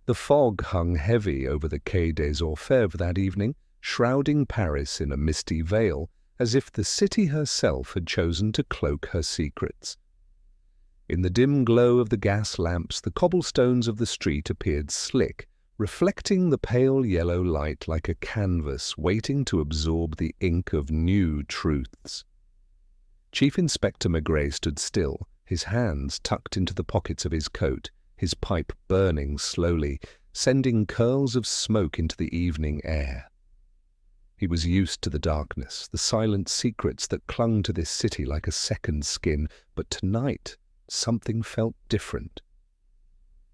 The fog hung heavy over the Quai des Orfèvres that evening, shrouding Paris in a misty veil, as if the city herself had chosen to cloak her secrets. In the dim glow of the gas lamps, the cobblestones of the street appeared slick, reflecting the pale yellow light like a canvas waiting to absorb the ink of new truths. Chief Inspector Maigret stood still, his hands tucked into the pockets of his coat, his pipe burning slowly, sending curls of smoke into the evening air. He was used to the darkness, the silent secrets that clung to this city like a second skin, but tonight something felt different.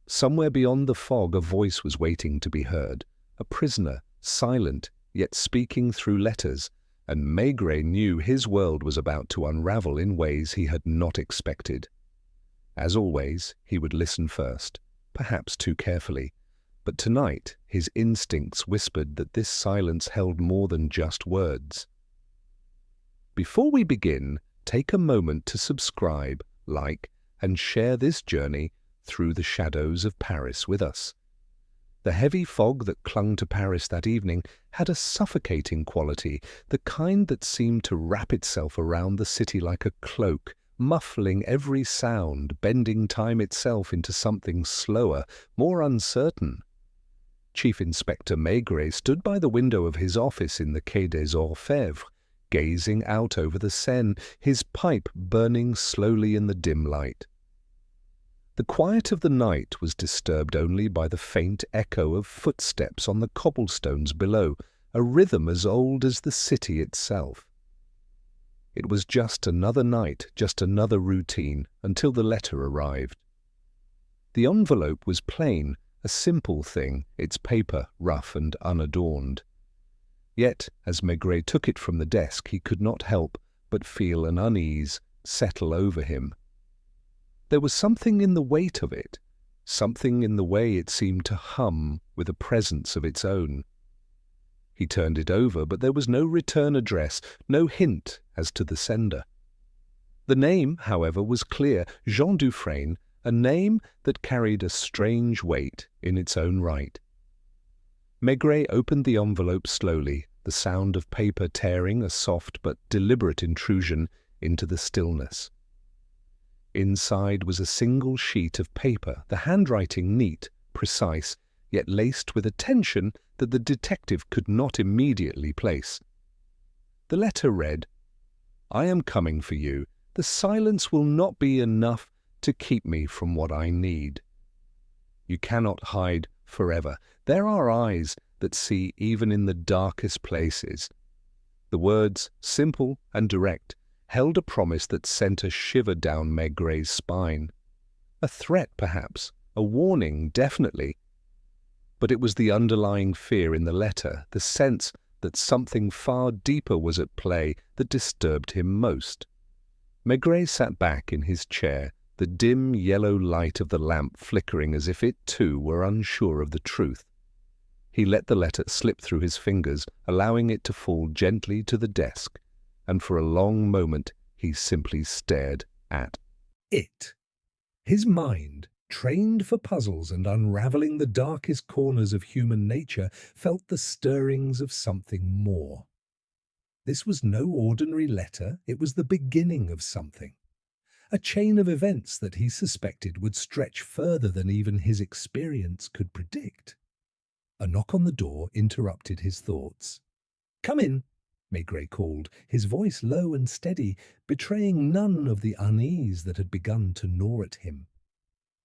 Somewhere beyond the fog a voice was waiting to be heard, a prisoner, silent, yet speaking through letters, and Maigret knew his world was about to unravel in ways he had not expected. As always, he would listen first, perhaps too carefully, but tonight his instincts whispered that this silence held more than just words. Before we begin, take a moment to subscribe, like, and share this journey through the shadows of Paris with us. The heavy fog that clung to Paris that evening had a suffocating quality, the kind that seemed to wrap itself around the city like a cloak, muffling every sound, bending time itself into something slower, more uncertain. Chief Inspector Maigret stood by the window of his office in the Quai des Orfèvres, gazing out over the Seine, his pipe burning slowly in the dim light. The quiet of the night was disturbed only by the faint echo of footsteps on the cobblestones below, a rhythm as old as the city itself. It was just another night, just another routine, until the letter arrived. The envelope was plain, a simple thing, its paper rough and unadorned. Yet, as Maigret took it from the desk, he could not help but feel an unease settle over him. There was something in the weight of it, something in the way it seemed to hum with a presence of its own. He turned it over, but there was no return address, no hint as to the sender. The name, however, was clear, Jean Dufresne, a name that carried a strange weight in its own right. Maigret opened the envelope slowly, the sound of paper tearing, a soft but deliberate intrusion into the stillness. Inside was a single sheet of paper, the handwriting neat, precise, yet laced with a tension that the detective could not immediately place. The letter read, "I am coming for you. The silence will not be enough to keep me from what I need. You cannot hide forever. There are eyes that see even in the darkest places." The words, simple and direct, held a promise that sent a shiver down Maigret's spine. A threat, perhaps, a warning, definitely. But it was the underlying fear in the letter, the sense that something far deeper was at play, that disturbed him most. Maigret sat back in his chair, the dim yellow light of the lamp flickering as if it too were unsure of the truth. He let the letter slip through his fingers, allowing it to fall gently to the desk, and for a long moment he simply stared at it. His mind, trained for puzzles and unraveling the darkest corners of human nature, felt the stirrings of something more. This was no ordinary letter, it was the beginning of something. A chain of events that he suspected would stretch further than even his experience could predict. A knock on the door interrupted his thoughts. "Come in," Maigret called, his voice low and steady, betraying none of the unease that had begun to gnaw at him.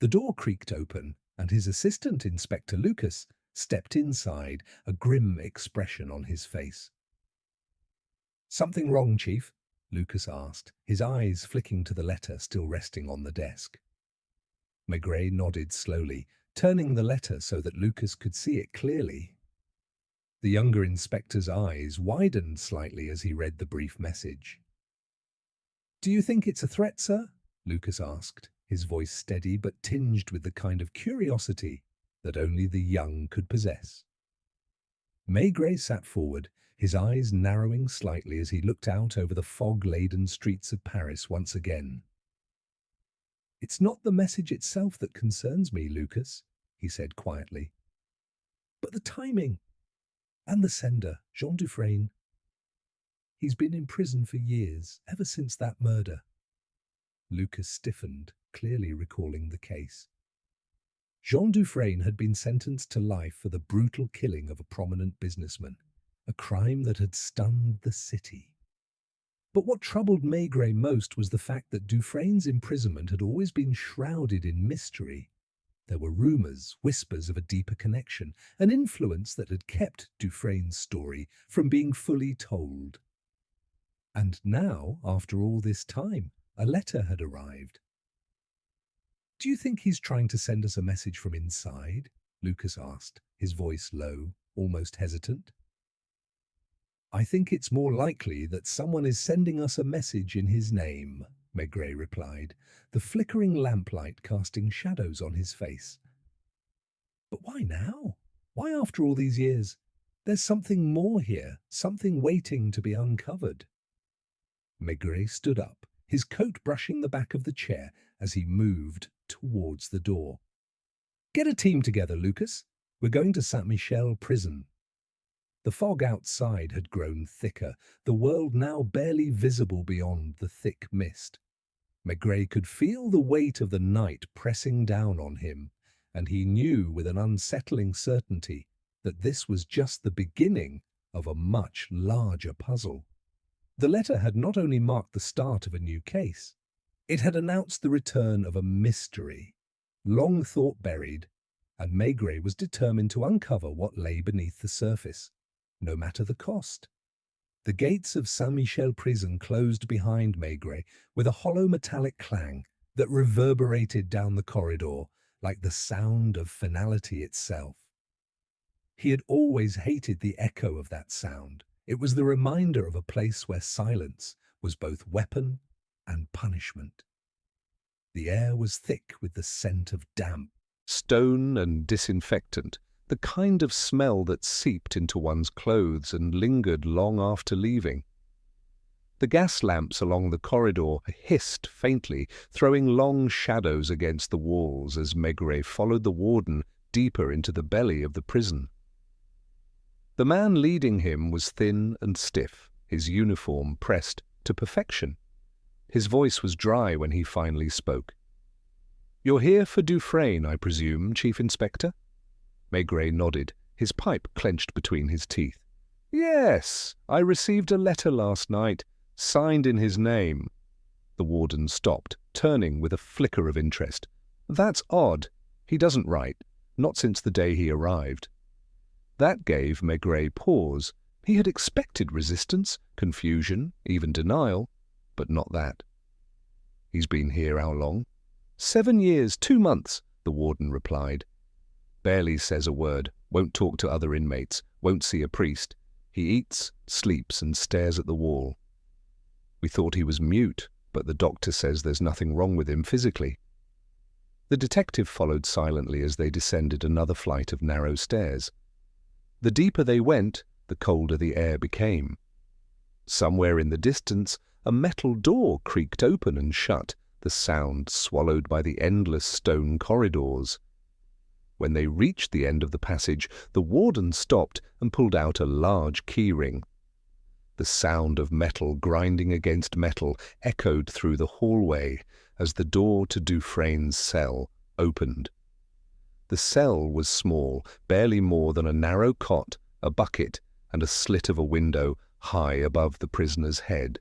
The door creaked open, and his assistant, Inspector Lucas, stepped inside, a grim expression on his face. "Something wrong, Chief?" Lucas asked, his eyes flicking to the letter still resting on the desk. Maigret nodded slowly, turning the letter so that Lucas could see it clearly. The younger inspector's eyes widened slightly as he read the brief message. "Do you think it's a threat, sir?" Lucas asked, his voice steady but tinged with the kind of curiosity that only the young could possess. Maigret sat forward, his eyes narrowing slightly as he looked out over the fog-laden streets of Paris once again. "It's not the message itself that concerns me, Lucas," he said quietly. But the timing! And the sender, Jean Dufresne. He's been in prison for years, ever since that murder. Lucas stiffened, clearly recalling the case. Jean Dufresne had been sentenced to life for the brutal killing of a prominent businessman, a crime that had stunned the city. But what troubled Maigret most was the fact that Dufresne's imprisonment had always been shrouded in mystery. There were rumors, whispers of a deeper connection, an influence that had kept Dufresne's story from being fully told. And now, after all this time, a letter had arrived. "Do you think he's trying to send us a message from inside?" Lucas asked, his voice low, almost hesitant. "I think it's more likely that someone is sending us a message in his name," Maigret replied, the flickering lamplight casting shadows on his face. "But why now? Why after all these years? There's something more here, something waiting to be uncovered." Maigret stood up, his coat brushing the back of the chair as he moved towards the door. "Get a team together, Lucas. We're going to Saint-Michel prison." The fog outside had grown thicker, the world now barely visible beyond the thick mist. Maigret could feel the weight of the night pressing down on him, and he knew with an unsettling certainty that this was just the beginning of a much larger puzzle. The letter had not only marked the start of a new case, it had announced the return of a mystery, long thought buried, and Maigret was determined to uncover what lay beneath the surface, no matter the cost. The gates of Saint-Michel prison closed behind Maigret with a hollow metallic clang that reverberated down the corridor like the sound of finality itself. He had always hated the echo of that sound. It was the reminder of a place where silence was both weapon and punishment. The air was thick with the scent of damp, stone and disinfectant, the kind of smell that seeped into one's clothes and lingered long after leaving. The gas lamps along the corridor hissed faintly, throwing long shadows against the walls as Maigret followed the warden deeper into the belly of the prison. The man leading him was thin and stiff, his uniform pressed to perfection. His voice was dry when he finally spoke. "You're here for Dufresne, I presume, Chief Inspector?" Maigret nodded, his pipe clenched between his teeth. "Yes, I received a letter last night, signed in his name." The warden stopped, turning with a flicker of interest. "That's odd. He doesn't write, not since the day he arrived." That gave Maigret pause. He had expected resistance, confusion, even denial, but not that. "He's been here how long?" 7 years, 2 months, the warden replied. "Barely says a word, won't talk to other inmates, won't see a priest. He eats, sleeps, and stares at the wall. We thought he was mute, but the doctor says there's nothing wrong with him physically." The detective followed silently as they descended another flight of narrow stairs. The deeper they went, the colder the air became. Somewhere in the distance, a metal door creaked open and shut, the sound swallowed by the endless stone corridors. When they reached the end of the passage, the warden stopped and pulled out a large keyring. The sound of metal grinding against metal echoed through the hallway as the door to Dufresne's cell opened. The cell was small, barely more than a narrow cot, a bucket, and a slit of a window high above the prisoner's head.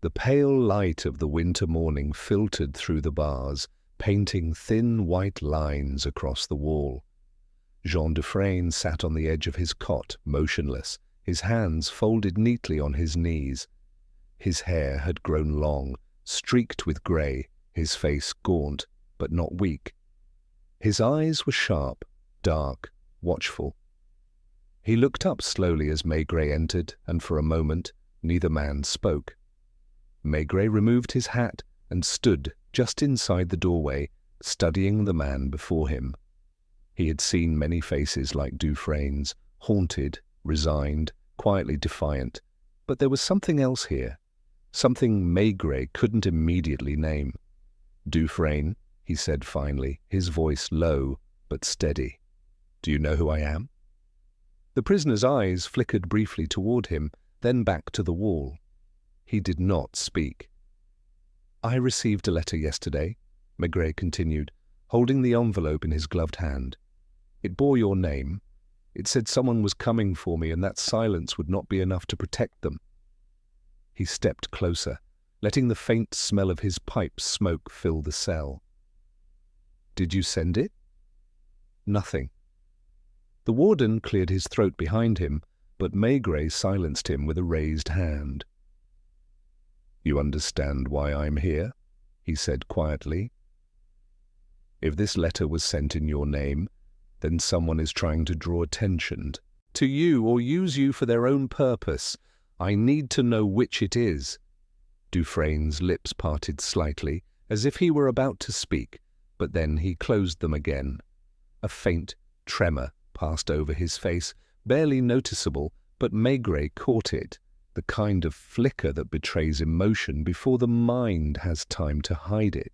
The pale light of the winter morning filtered through the bars, painting thin white lines across the wall. Jean Dufresne sat on the edge of his cot, motionless, his hands folded neatly on his knees. His hair had grown long, streaked with grey, his face gaunt, but not weak. His eyes were sharp, dark, watchful. He looked up slowly as Maigret entered, and for a moment neither man spoke. Maigret removed his hat and stood just inside the doorway, studying the man before him. He had seen many faces like Dufresne's, haunted, resigned, quietly defiant, but there was something else here, something Maigret couldn't immediately name. "Dufresne," he said finally, his voice low but steady. "Do you know who I am?" The prisoner's eyes flickered briefly toward him, then back to the wall. He did not speak. "I received a letter yesterday," Maigret continued, holding the envelope in his gloved hand. "It bore your name. It said someone was coming for me and that silence would not be enough to protect them." He stepped closer, letting the faint smell of his pipe's smoke fill the cell. "Did you send it?" "Nothing." The warden cleared his throat behind him, but Maigret silenced him with a raised hand. "You understand why I'm here?" he said quietly. "If this letter was sent in your name, then someone is trying to draw attention to you or use you for their own purpose. I need to know which it is." Dufresne's lips parted slightly, as if he were about to speak, but then he closed them again. A faint tremor passed over his face, barely noticeable, but Maigret caught it, the kind of flicker that betrays emotion before the mind has time to hide it.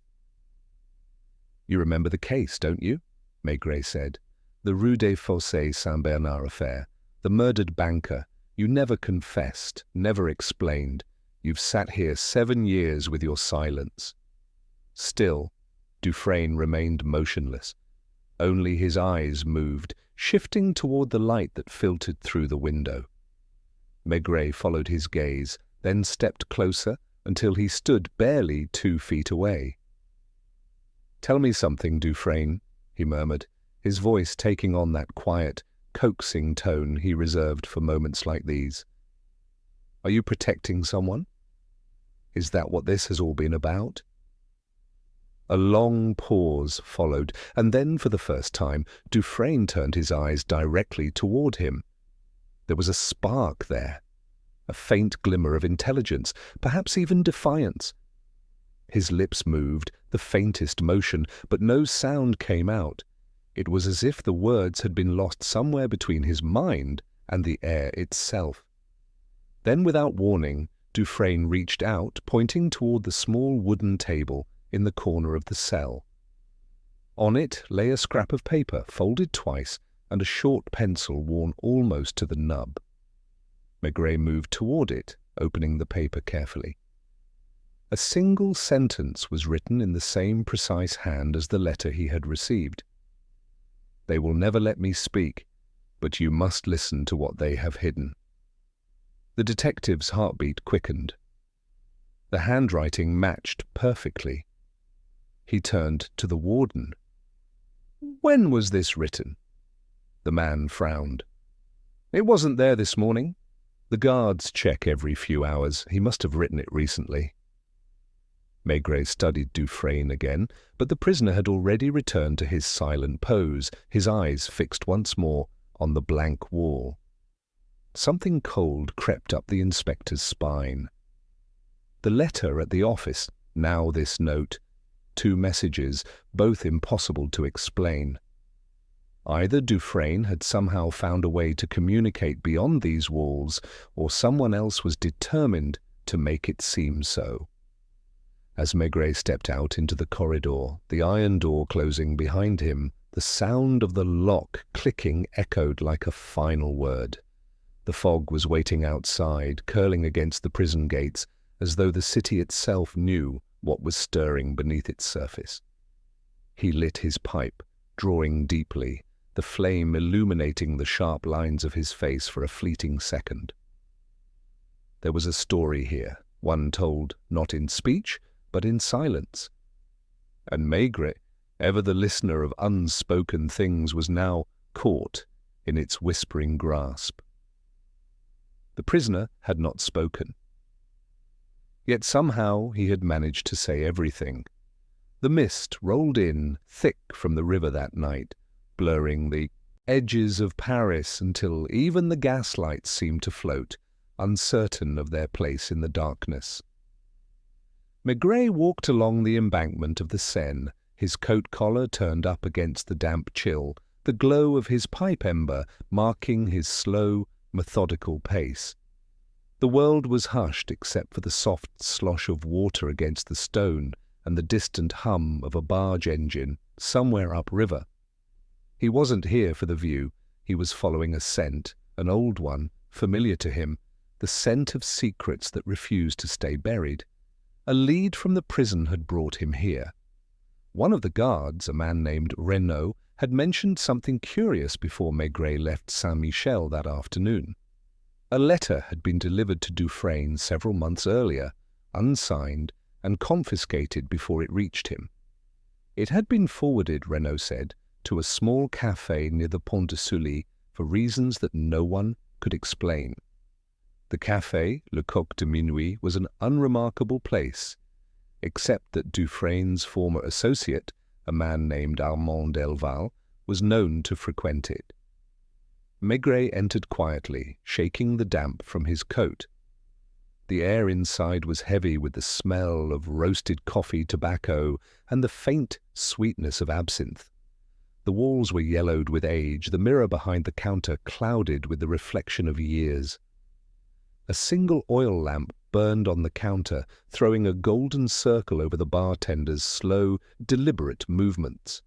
"You remember the case, don't you?" Maigret said. "The Rue des Fossés Saint-Bernard affair. The murdered banker. You never confessed, never explained. You've sat here 7 years with your silence." Still, Dufresne remained motionless. Only his eyes moved, shifting toward the light that filtered through the window. Maigret followed his gaze, then stepped closer until he stood barely 2 feet away. "Tell me something, Dufresne," he murmured, his voice taking on that quiet, coaxing tone he reserved for moments like these. "Are you protecting someone? Is that what this has all been about?" A long pause followed, and then for the first time Dufresne turned his eyes directly toward him. There was a spark there, a faint glimmer of intelligence, perhaps even defiance. His lips moved, the faintest motion, but no sound came out. It was as if the words had been lost somewhere between his mind and the air itself. Then, without warning, Dufresne reached out, pointing toward the small wooden table in the corner of the cell. On it lay a scrap of paper, folded twice, and a short pencil worn almost to the nub. Maigret moved toward it, opening the paper carefully. A single sentence was written in the same precise hand as the letter he had received. "They will never let me speak, but you must listen to what they have hidden." The detective's heartbeat quickened. The handwriting matched perfectly. He turned to the warden. "When was this written?" The man frowned. "It wasn't there this morning. The guards check every few hours. He must have written it recently." Maigret studied Dufresne again, but the prisoner had already returned to his silent pose, his eyes fixed once more on the blank wall. Something cold crept up the inspector's spine. The letter at the office, now this note, 2 messages, both impossible to explain. Either Dufresne had somehow found a way to communicate beyond these walls, or someone else was determined to make it seem so. As Maigret stepped out into the corridor, the iron door closing behind him, the sound of the lock clicking echoed like a final word. The fog was waiting outside, curling against the prison gates, as though the city itself knew what was stirring beneath its surface. He lit his pipe, drawing deeply, the flame illuminating the sharp lines of his face for a fleeting second. There was a story here, one told not in speech, but in silence. And Maigret, ever the listener of unspoken things, was now caught in its whispering grasp. The prisoner had not spoken. Yet somehow he had managed to say everything. The mist rolled in thick from the river that night, blurring the edges of Paris until even the gaslights seemed to float, uncertain of their place in the darkness. Maigret walked along the embankment of the Seine, his coat collar turned up against the damp chill, the glow of his pipe ember marking his slow, methodical pace. The world was hushed except for the soft slosh of water against the stone and the distant hum of a barge engine somewhere upriver. He wasn't here for the view, he was following a scent, an old one, familiar to him, the scent of secrets that refused to stay buried. A lead from the prison had brought him here. One of the guards, a man named Renaud, had mentioned something curious before Maigret left Saint-Michel that afternoon. A letter had been delivered to Dufresne several months earlier, unsigned, and confiscated before it reached him. It had been forwarded, Renaud said, to a small café near the Pont de Sully for reasons that no one could explain. The café, Le Coq de Minuit, was an unremarkable place, except that Dufresne's former associate, a man named Armand Delval, was known to frequent it. Maigret entered quietly, shaking the damp from his coat. The air inside was heavy with the smell of roasted coffee, tobacco, and the faint sweetness of absinthe. The walls were yellowed with age, the mirror behind the counter clouded with the reflection of years. A single oil lamp burned on the counter, throwing a golden circle over the bartender's slow, deliberate movements.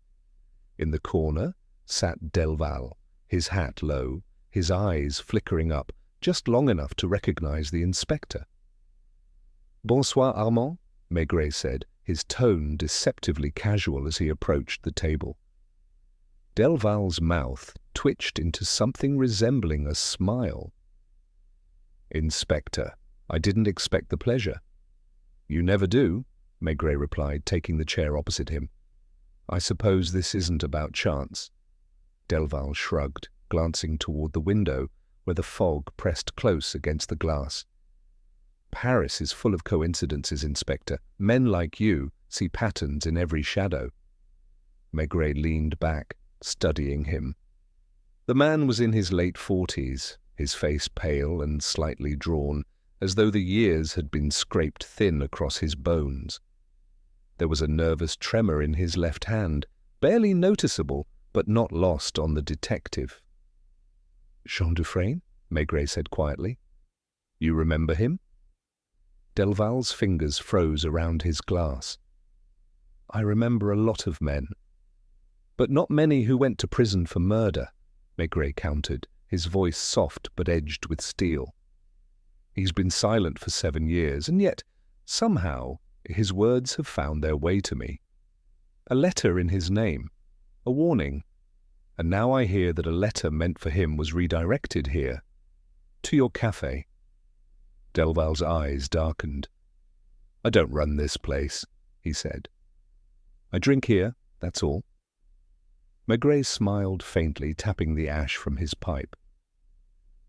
In the corner sat Delval, his hat low, his eyes flickering up, just long enough to recognize the inspector. "Bonsoir, Armand," Maigret said, his tone deceptively casual as he approached the table. Delval's mouth twitched into something resembling a smile. "Inspector, I didn't expect the pleasure." "You never do," Maigret replied, taking the chair opposite him. "I suppose this isn't about chance." Delval shrugged, glancing toward the window, where the fog pressed close against the glass. "Paris is full of coincidences, Inspector. Men like you see patterns in every shadow." Maigret leaned back, studying him. The man was in his late 40s, his face pale and slightly drawn, as though the years had been scraped thin across his bones. There was a nervous tremor in his left hand, barely noticeable, but not lost on the detective. "Jean Dufresne?" Maigret said quietly. "You remember him?" Delval's fingers froze around his glass. "I remember a lot of men, but not many who went to prison for murder," Maigret countered, his voice soft but edged with steel. "He's been silent for 7 years, and yet, somehow, his words have found their way to me. A letter in his name, a warning, and now I hear that a letter meant for him was redirected here, to your café." Delval's eyes darkened. "I don't run this place," he said. "I drink here, that's all." Maigret smiled faintly, tapping the ash from his pipe.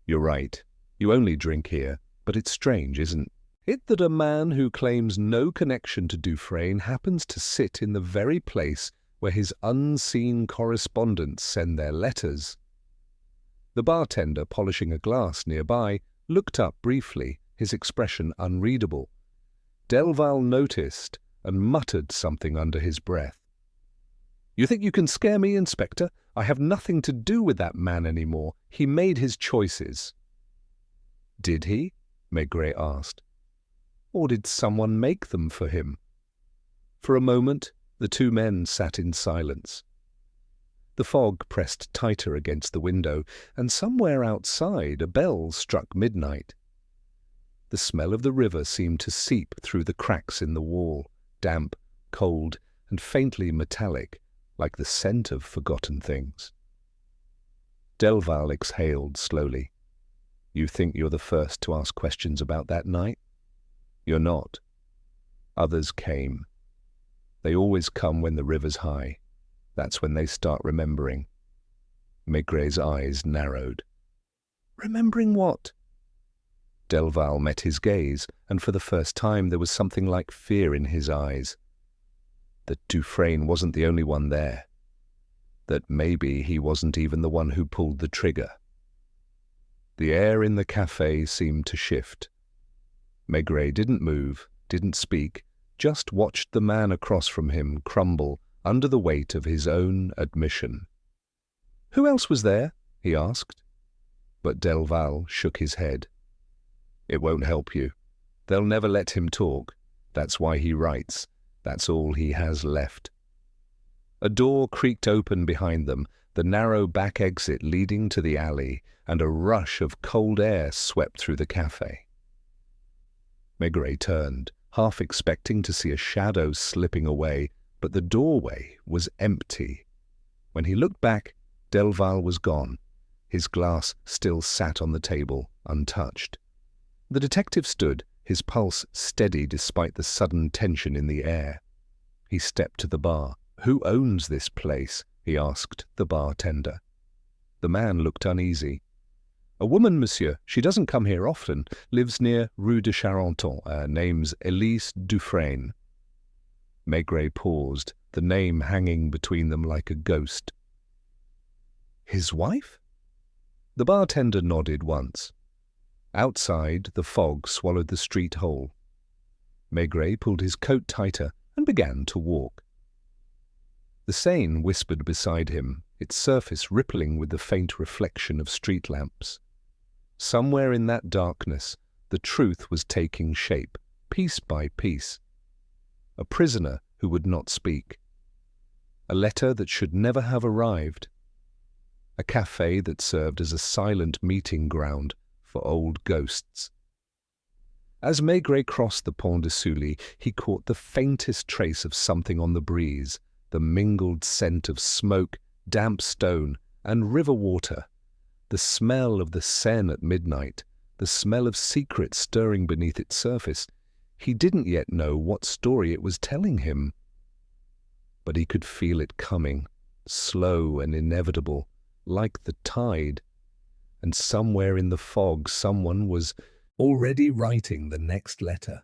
"You're right. You only drink here, but it's strange, isn't it, that a man who claims no connection to Dufresne happens to sit in the very place where his unseen correspondents send their letters?" The bartender, polishing a glass nearby, looked up briefly, his expression unreadable. Delval noticed and muttered something under his breath. "You think you can scare me, Inspector? I have nothing to do with that man anymore. He made his choices." "Did he?" Maigret asked. "Or did someone make them for him?" For a moment, the two men sat in silence. The fog pressed tighter against the window, and somewhere outside a bell struck midnight. The smell of the river seemed to seep through the cracks in the wall, damp, cold, and faintly metallic, like the scent of forgotten things. Delval exhaled slowly. "You think you're the first to ask questions about that night? You're not. Others came. They always come when the river's high. That's when they start remembering." Maigret's eyes narrowed. "Remembering what?" Delval met his gaze, and for the first time there was something like fear in his eyes. That Dufresne wasn't the only one there. That maybe he wasn't even the one who pulled the trigger. The air in the café seemed to shift. Maigret didn't move, didn't speak, just watched the man across from him crumble under the weight of his own admission. "Who else was there?" he asked. But Delval shook his head. "It won't help you. They'll never let him talk. That's why he writes. That's all he has left." A door creaked open behind them, the narrow back exit leading to the alley, and a rush of cold air swept through the café. Maigret turned, half expecting to see a shadow slipping away, but the doorway was empty. When he looked back, Delval was gone. His glass still sat on the table, untouched. The detective stood, his pulse steady despite the sudden tension in the air. He stepped to the bar. "Who owns this place?" he asked the bartender. The man looked uneasy. "A woman, monsieur. She doesn't come here often. Lives near Rue de Charenton. Name's Elise Dufresne." Maigret paused, the name hanging between them like a ghost. "His wife?" The bartender nodded once. Outside, the fog swallowed the street whole. Maigret pulled his coat tighter and began to walk. The Seine whispered beside him, its surface rippling with the faint reflection of street lamps. Somewhere in that darkness, the truth was taking shape, piece by piece. A prisoner who would not speak. A letter that should never have arrived. A café that served as a silent meeting ground for old ghosts. As Maigret crossed the Pont de Sully, he caught the faintest trace of something on the breeze, the mingled scent of smoke, damp stone, and river water, the smell of the Seine at midnight, the smell of secrets stirring beneath its surface. He didn't yet know what story it was telling him. But he could feel it coming, slow and inevitable, like the tide. And somewhere in the fog someone was already writing the next letter.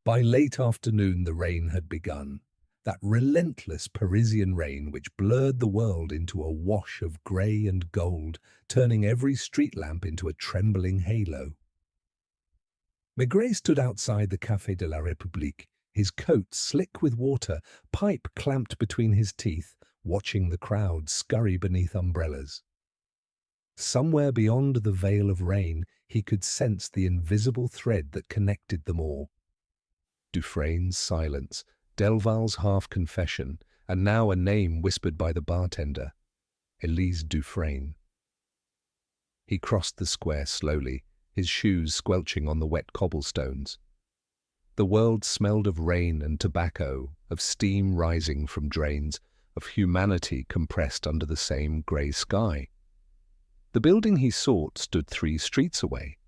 By late afternoon the rain had begun, that relentless Parisian rain which blurred the world into a wash of grey and gold, turning every street lamp into a trembling halo. Maigret stood outside the Café de la République, his coat slick with water, pipe clamped between his teeth, watching the crowd scurry beneath umbrellas. Somewhere beyond the veil of rain, he could sense the invisible thread that connected them all. Dufresne's silence, Delval's half-confession, and now a name whispered by the bartender, Elise Dufresne. He crossed the square slowly, his shoes squelching on the wet cobblestones. The world smelled of rain and tobacco, of steam rising from drains, of humanity compressed under the same grey sky. The building he sought stood 3 streets away,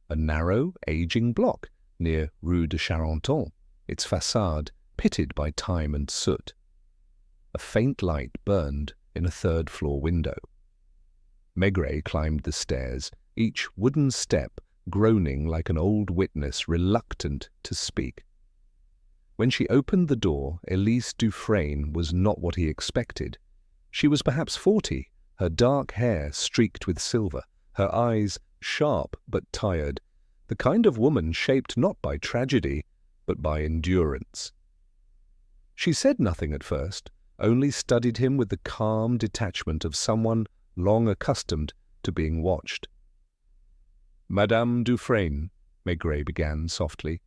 a narrow, aging block near Rue de Charenton, its façade pitted by time and soot. A faint light burned in a third-floor window. Maigret climbed the stairs, each wooden step groaning like an old witness reluctant to speak. When she opened the door, Elise Dufresne was not what he expected. She was perhaps 40, her dark hair streaked with silver, her eyes sharp but tired, the kind of woman shaped not by tragedy, but by endurance. She said nothing at first, only studied him with the calm detachment of someone long accustomed to being watched. "Madame Dufresne," Maigret began softly,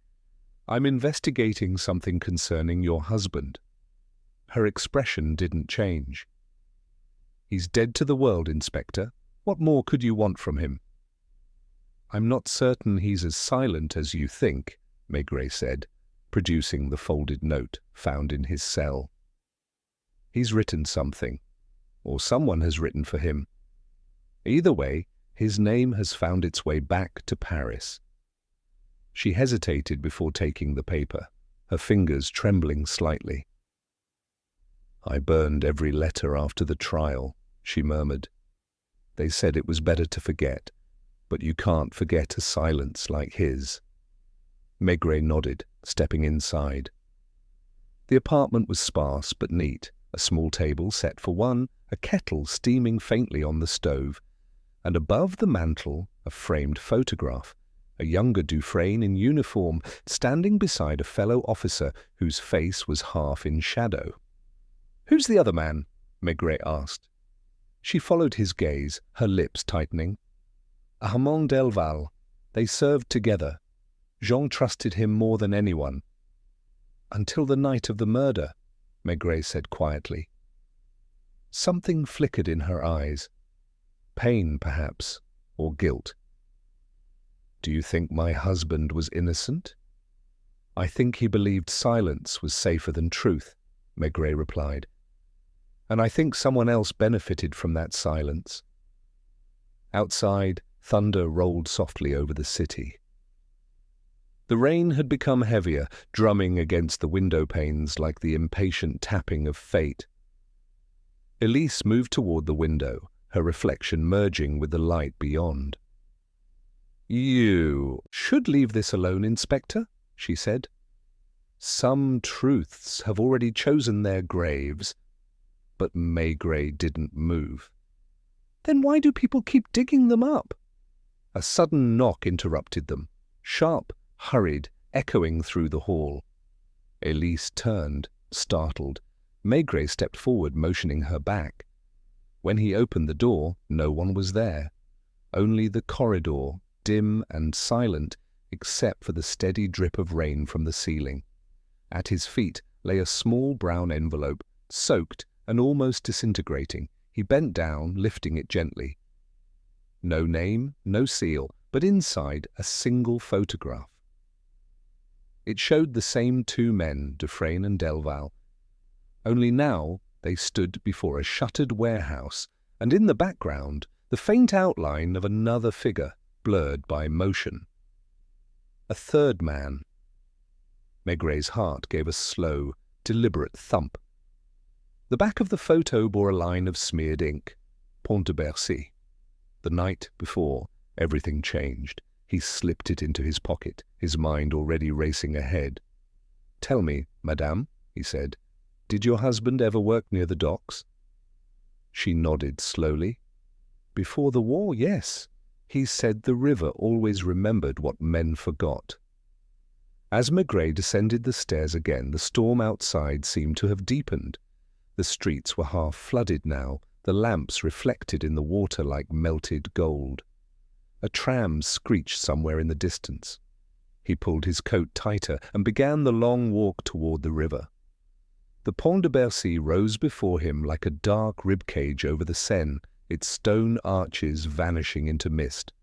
"I'm investigating something concerning your husband." Her expression didn't change. "He's dead to the world, Inspector. What more could you want from him?" "I'm not certain he's as silent as you think," Maigret said, producing the folded note found in his cell. "He's written something, or someone has written for him. Either way, his name has found its way back to Paris." She hesitated before taking the paper, her fingers trembling slightly. "I burned every letter after the trial," she murmured. "They said it was better to forget, but you can't forget a silence like his." Maigret nodded, stepping inside. The apartment was sparse but neat, a small table set for one, a kettle steaming faintly on the stove, and above the mantel a framed photograph, a younger Dufresne in uniform standing beside a fellow officer whose face was half in shadow. "Who's the other man?" Maigret asked. She followed his gaze, her lips tightening. "Armand Delval. They served together. Jean trusted him more than anyone." "Until the night of the murder," Maigret said quietly. Something flickered in her eyes. Pain, perhaps, or guilt. "Do you think my husband was innocent?" "I think he believed silence was safer than truth," Maigret replied. "And I think someone else benefited from that silence." Outside, thunder rolled softly over the city. The rain had become heavier, drumming against the window panes like the impatient tapping of fate. Elise moved toward the window, her reflection merging with the light beyond. "You should leave this alone, Inspector," she said. "Some truths have already chosen their graves." But Maigret didn't move. "Then why do people keep digging them up?" A sudden knock interrupted them, sharp, hurried, echoing through the hall. Elise turned, startled. Maigret stepped forward, motioning her back. When he opened the door, no one was there. Only the corridor, dim and silent, except for the steady drip of rain from the ceiling. At his feet lay a small brown envelope, soaked and almost disintegrating. He bent down, lifting it gently. No name, no seal, but inside a single photograph. It showed the same two men, Dufresne and Delval. Only now they stood before a shuttered warehouse, and in the background the faint outline of another figure, blurred by motion. A third man. Maigret's heart gave a slow, deliberate thump. The back of the photo bore a line of smeared ink. Pont de Bercy. The night before, everything changed. He slipped it into his pocket, his mind already racing ahead. "Tell me, madame," he said, "did your husband ever work near the docks?" She nodded slowly. "Before the war, yes. He said the river always remembered what men forgot." As Maigret descended the stairs again, the storm outside seemed to have deepened. The streets were half flooded now, the lamps reflected in the water like melted gold. A tram screeched somewhere in the distance. He pulled his coat tighter and began the long walk toward the river. The Pont de Bercy rose before him like a dark ribcage over the Seine, its stone arches vanishing into mist.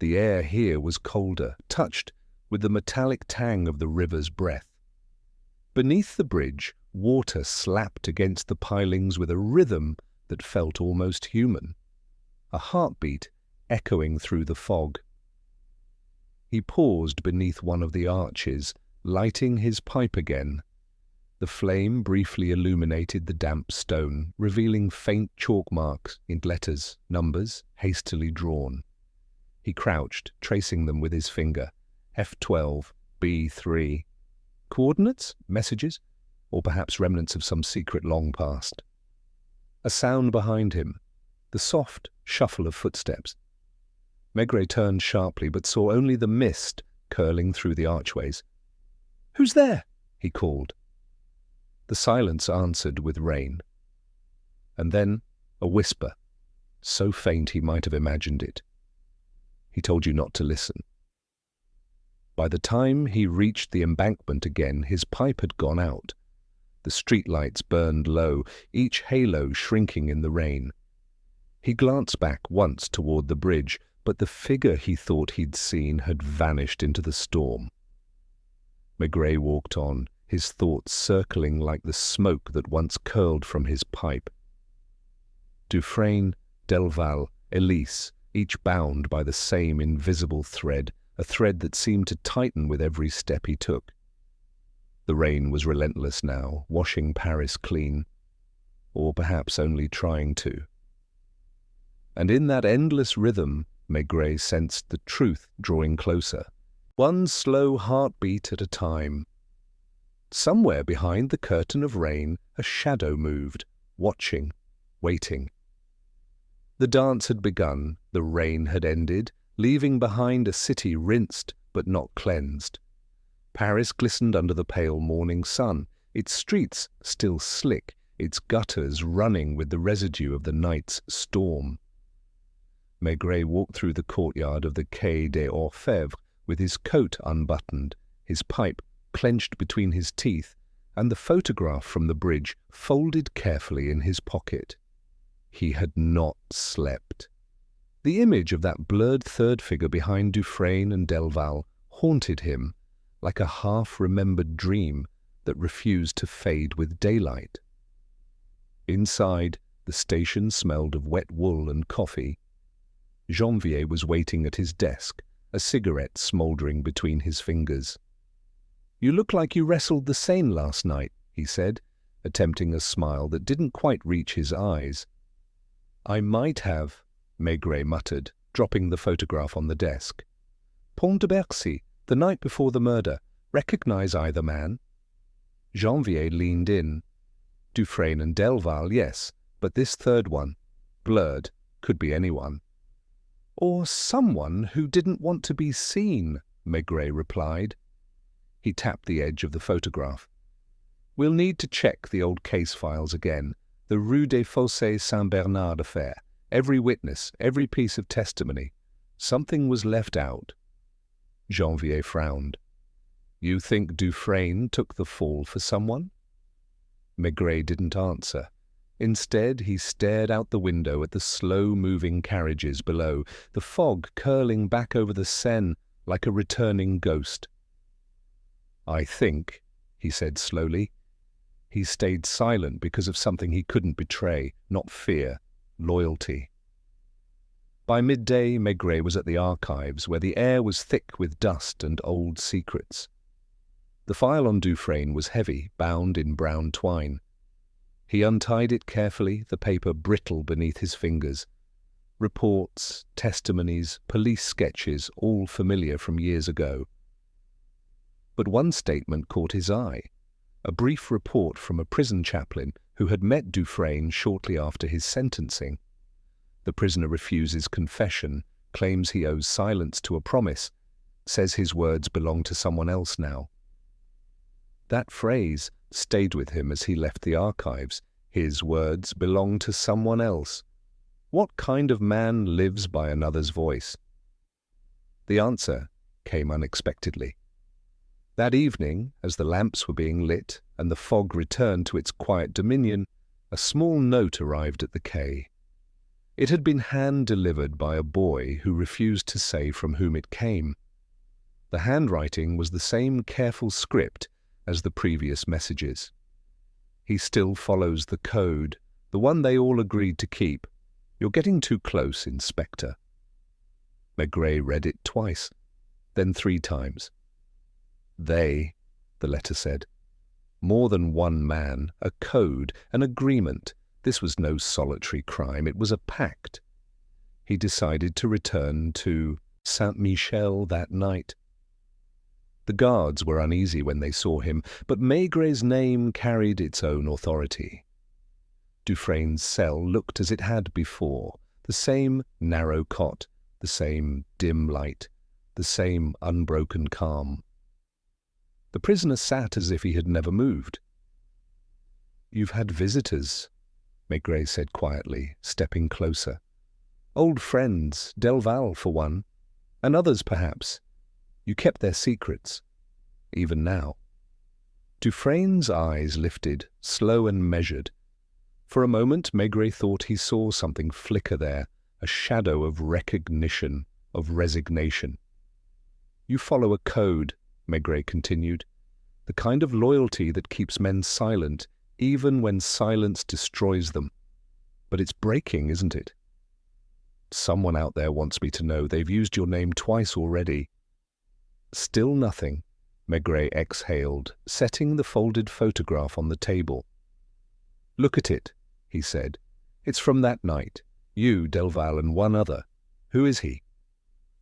The air here was colder, touched with the metallic tang of the river's breath. Beneath the bridge, water slapped against the pilings with a rhythm that felt almost human, a heartbeat echoing through the fog. He paused beneath one of the arches, lighting his pipe again. The flame briefly illuminated the damp stone, revealing faint chalk marks in letters, numbers, hastily drawn. He crouched, tracing them with his finger. F12, B3. Coordinates? Messages? Or perhaps remnants of some secret long past. A sound behind him, the soft shuffle of footsteps. Maigret turned sharply, but saw only the mist curling through the archways. "Who's there?" he called. The silence answered with rain. And then a whisper, so faint he might have imagined it. "He told you not to listen." By the time he reached the embankment again, his pipe had gone out. The streetlights burned low, each halo shrinking in the rain. He glanced back once toward the bridge, but the figure he thought he'd seen had vanished into the storm. Maigret walked on, his thoughts circling like the smoke that once curled from his pipe. Dufresne, Delval, Elise, each bound by the same invisible thread, a thread that seemed to tighten with every step he took. The rain was relentless now, washing Paris clean, or perhaps only trying to. And in that endless rhythm, Maigret sensed the truth drawing closer, one slow heartbeat at a time. Somewhere behind the curtain of rain, a shadow moved, watching, waiting. The dance had begun, the rain had ended, leaving behind a city rinsed but not cleansed. Paris glistened under the pale morning sun, its streets still slick, its gutters running with the residue of the night's storm. Maigret walked through the courtyard of the Quai des Orfèvres with his coat unbuttoned, his pipe clenched between his teeth, and the photograph from the bridge folded carefully in his pocket. He had not slept. The image of that blurred third figure behind Dufresne and Delval haunted him like a half-remembered dream that refused to fade with daylight. Inside, the station smelled of wet wool and coffee. Janvier was waiting at his desk, a cigarette smouldering between his fingers. "You look like you wrestled the Seine last night," he said, attempting a smile that didn't quite reach his eyes. "I might have," Maigret muttered, dropping the photograph on the desk. "Pont de Bercy, the night before the murder. Recognize either man?" Janvier leaned in. Dufresne and Delval, yes, but this third one, blurred, could be anyone. "Or someone who didn't want to be seen," Maigret replied. He tapped the edge of the photograph. "We'll need to check the old case files again. The Rue des Fossés Saint-Bernard affair. Every witness, every piece of testimony. Something was left out." Janvier frowned. "You think Dufresne took the fall for someone?" Maigret didn't answer. Instead, he stared out the window at the slow-moving carriages below, the fog curling back over the Seine like a returning ghost. "I think," he said slowly. He stayed silent because of something he couldn't betray, not fear, loyalty. By midday, Maigret was at the archives, where the air was thick with dust and old secrets. The file on Dufresne was heavy, bound in brown twine. He untied it carefully, the paper brittle beneath his fingers. Reports, testimonies, police sketches, all familiar from years ago. But one statement caught his eye, a brief report from a prison chaplain who had met Dufresne shortly after his sentencing. The prisoner refuses confession, claims he owes silence to a promise, says his words belong to someone else now. That phrase stayed with him as he left the archives. His words belong to someone else. What kind of man lives by another's voice? The answer came unexpectedly. That evening, as the lamps were being lit and the fog returned to its quiet dominion, a small note arrived at the quay. It had been hand-delivered by a boy who refused to say from whom it came. The handwriting was the same careful script as the previous messages. "He still follows the code, the one they all agreed to keep. You're getting too close, Inspector." Maigret read it twice, then 3 times. "They," the letter said. More than one man, a code, an agreement. This was no solitary crime, it was a pact. He decided to return to Saint-Michel that night. The guards were uneasy when they saw him, but Maigret's name carried its own authority. Dufresne's cell looked as it had before, the same narrow cot, the same dim light, the same unbroken calm. The prisoner sat as if he had never moved. "You've had visitors," Maigret said quietly, stepping closer. "Old friends, Delval for one, and others perhaps. You kept their secrets, even now." Dufresne's eyes lifted, slow and measured. For a moment, Maigret thought he saw something flicker there, a shadow of recognition, of resignation. "You follow a code," Maigret continued, "the kind of loyalty that keeps men silent, even when silence destroys them. But it's breaking, isn't it? Someone out there wants me to know. They've used your name twice already." Still nothing, Maigret exhaled, setting the folded photograph on the table. "Look at it," he said. "It's from that night. You, Delval, and one other. Who is he?"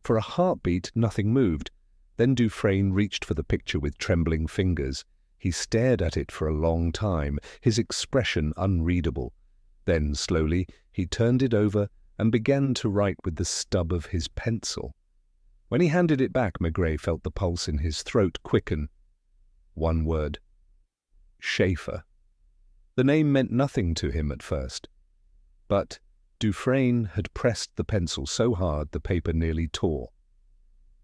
For a heartbeat, nothing moved. Then Dufresne reached for the picture with trembling fingers. He stared at it for a long time, his expression unreadable. Then, slowly, he turned it over and began to write with the stub of his pencil. When he handed it back, Maigret felt the pulse in his throat quicken. One word. Schaefer. The name meant nothing to him at first. But Dufresne had pressed the pencil so hard the paper nearly tore.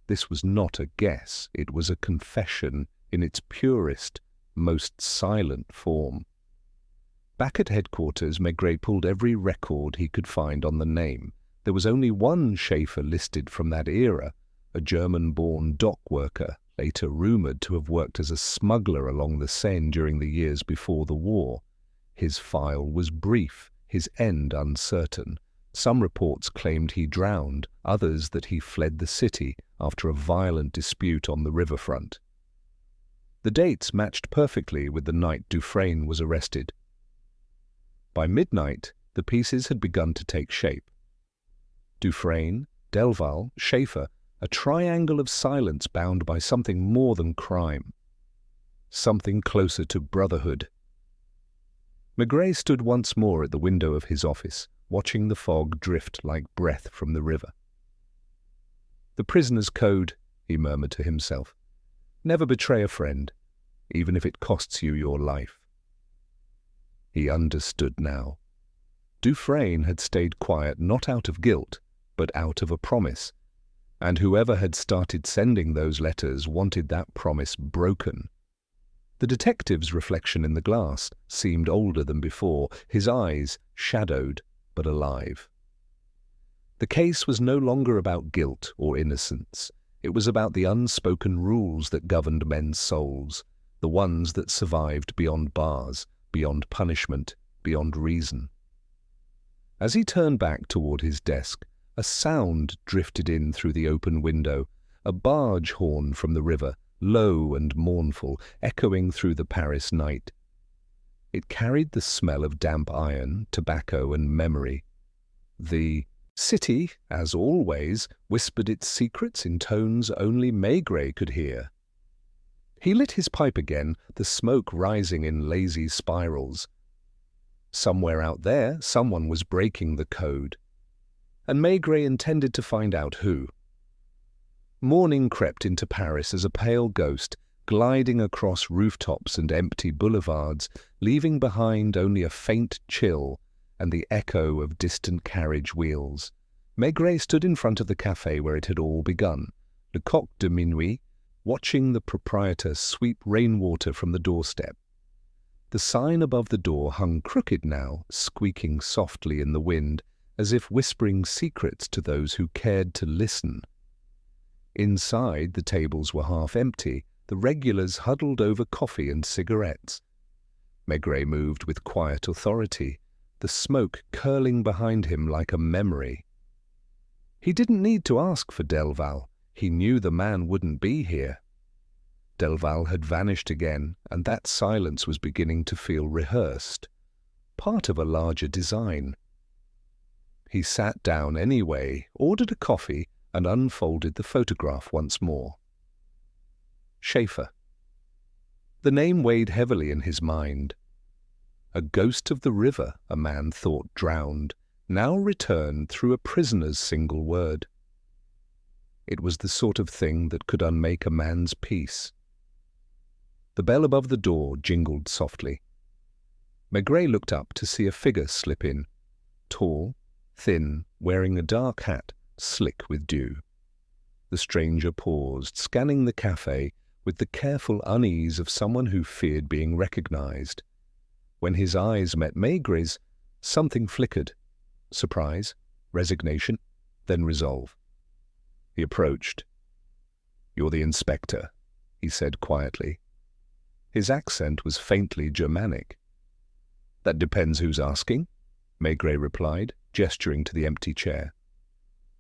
This was not a guess, it was a confession in its purest, most silent form. Back at headquarters, Maigret pulled every record he could find on the name. There was only one Schaefer listed from that era, a German-born dock worker, later rumoured to have worked as a smuggler along the Seine during the years before the war. His file was brief, his end uncertain. Some reports claimed he drowned, others that he fled the city after a violent dispute on the riverfront. The dates matched perfectly with the night Dufresne was arrested. By midnight, the pieces had begun to take shape. Dufresne, Delval, Schaefer, a triangle of silence bound by something more than crime. Something closer to brotherhood. Maigret stood once more at the window of his office, watching the fog drift like breath from the river. "The prisoner's code," he murmured to himself. "Never betray a friend, even if it costs you your life." He understood now. Dufresne had stayed quiet not out of guilt, but out of a promise, and whoever had started sending those letters wanted that promise broken. The detective's reflection in the glass seemed older than before, his eyes shadowed but alive. The case was no longer about guilt or innocence. It was about the unspoken rules that governed men's souls, the ones that survived beyond bars, beyond punishment, beyond reason. As he turned back toward his desk, a sound drifted in through the open window, a barge horn from the river, low and mournful, echoing through the Paris night. It carried the smell of damp iron, tobacco, and memory. The city, as always, whispered its secrets in tones only Maigret could hear. He lit his pipe again, the smoke rising in lazy spirals. Somewhere out there, someone was breaking the code, and Maigret intended to find out who. Morning crept into Paris as a pale ghost, gliding across rooftops and empty boulevards, leaving behind only a faint chill and the echo of distant carriage wheels. Maigret stood in front of the café where it had all begun, Le Coq de Minuit, watching the proprietor sweep rainwater from the doorstep. The sign above the door hung crooked now, squeaking softly in the wind, as if whispering secrets to those who cared to listen. Inside, the tables were half empty, the regulars huddled over coffee and cigarettes. Maigret moved with quiet authority, the smoke curling behind him like a memory. He didn't need to ask for Delval. He knew the man wouldn't be here. Delval had vanished again, and that silence was beginning to feel rehearsed, part of a larger design. He sat down anyway, ordered a coffee, and unfolded the photograph once more. Schaefer. The name weighed heavily in his mind. A ghost of the river, a man thought drowned, now returned through a prisoner's single word. It was the sort of thing that could unmake a man's peace. The bell above the door jingled softly. Maigret looked up to see a figure slip in, tall, thin, wearing a dark hat, slick with dew. The stranger paused, scanning the café with the careful unease of someone who feared being recognized. When his eyes met Maigret's, something flickered. Surprise, resignation, then resolve. He approached. "You're the inspector," he said quietly. His accent was faintly Germanic. "That depends who's asking," Maigret replied, gesturing to the empty chair.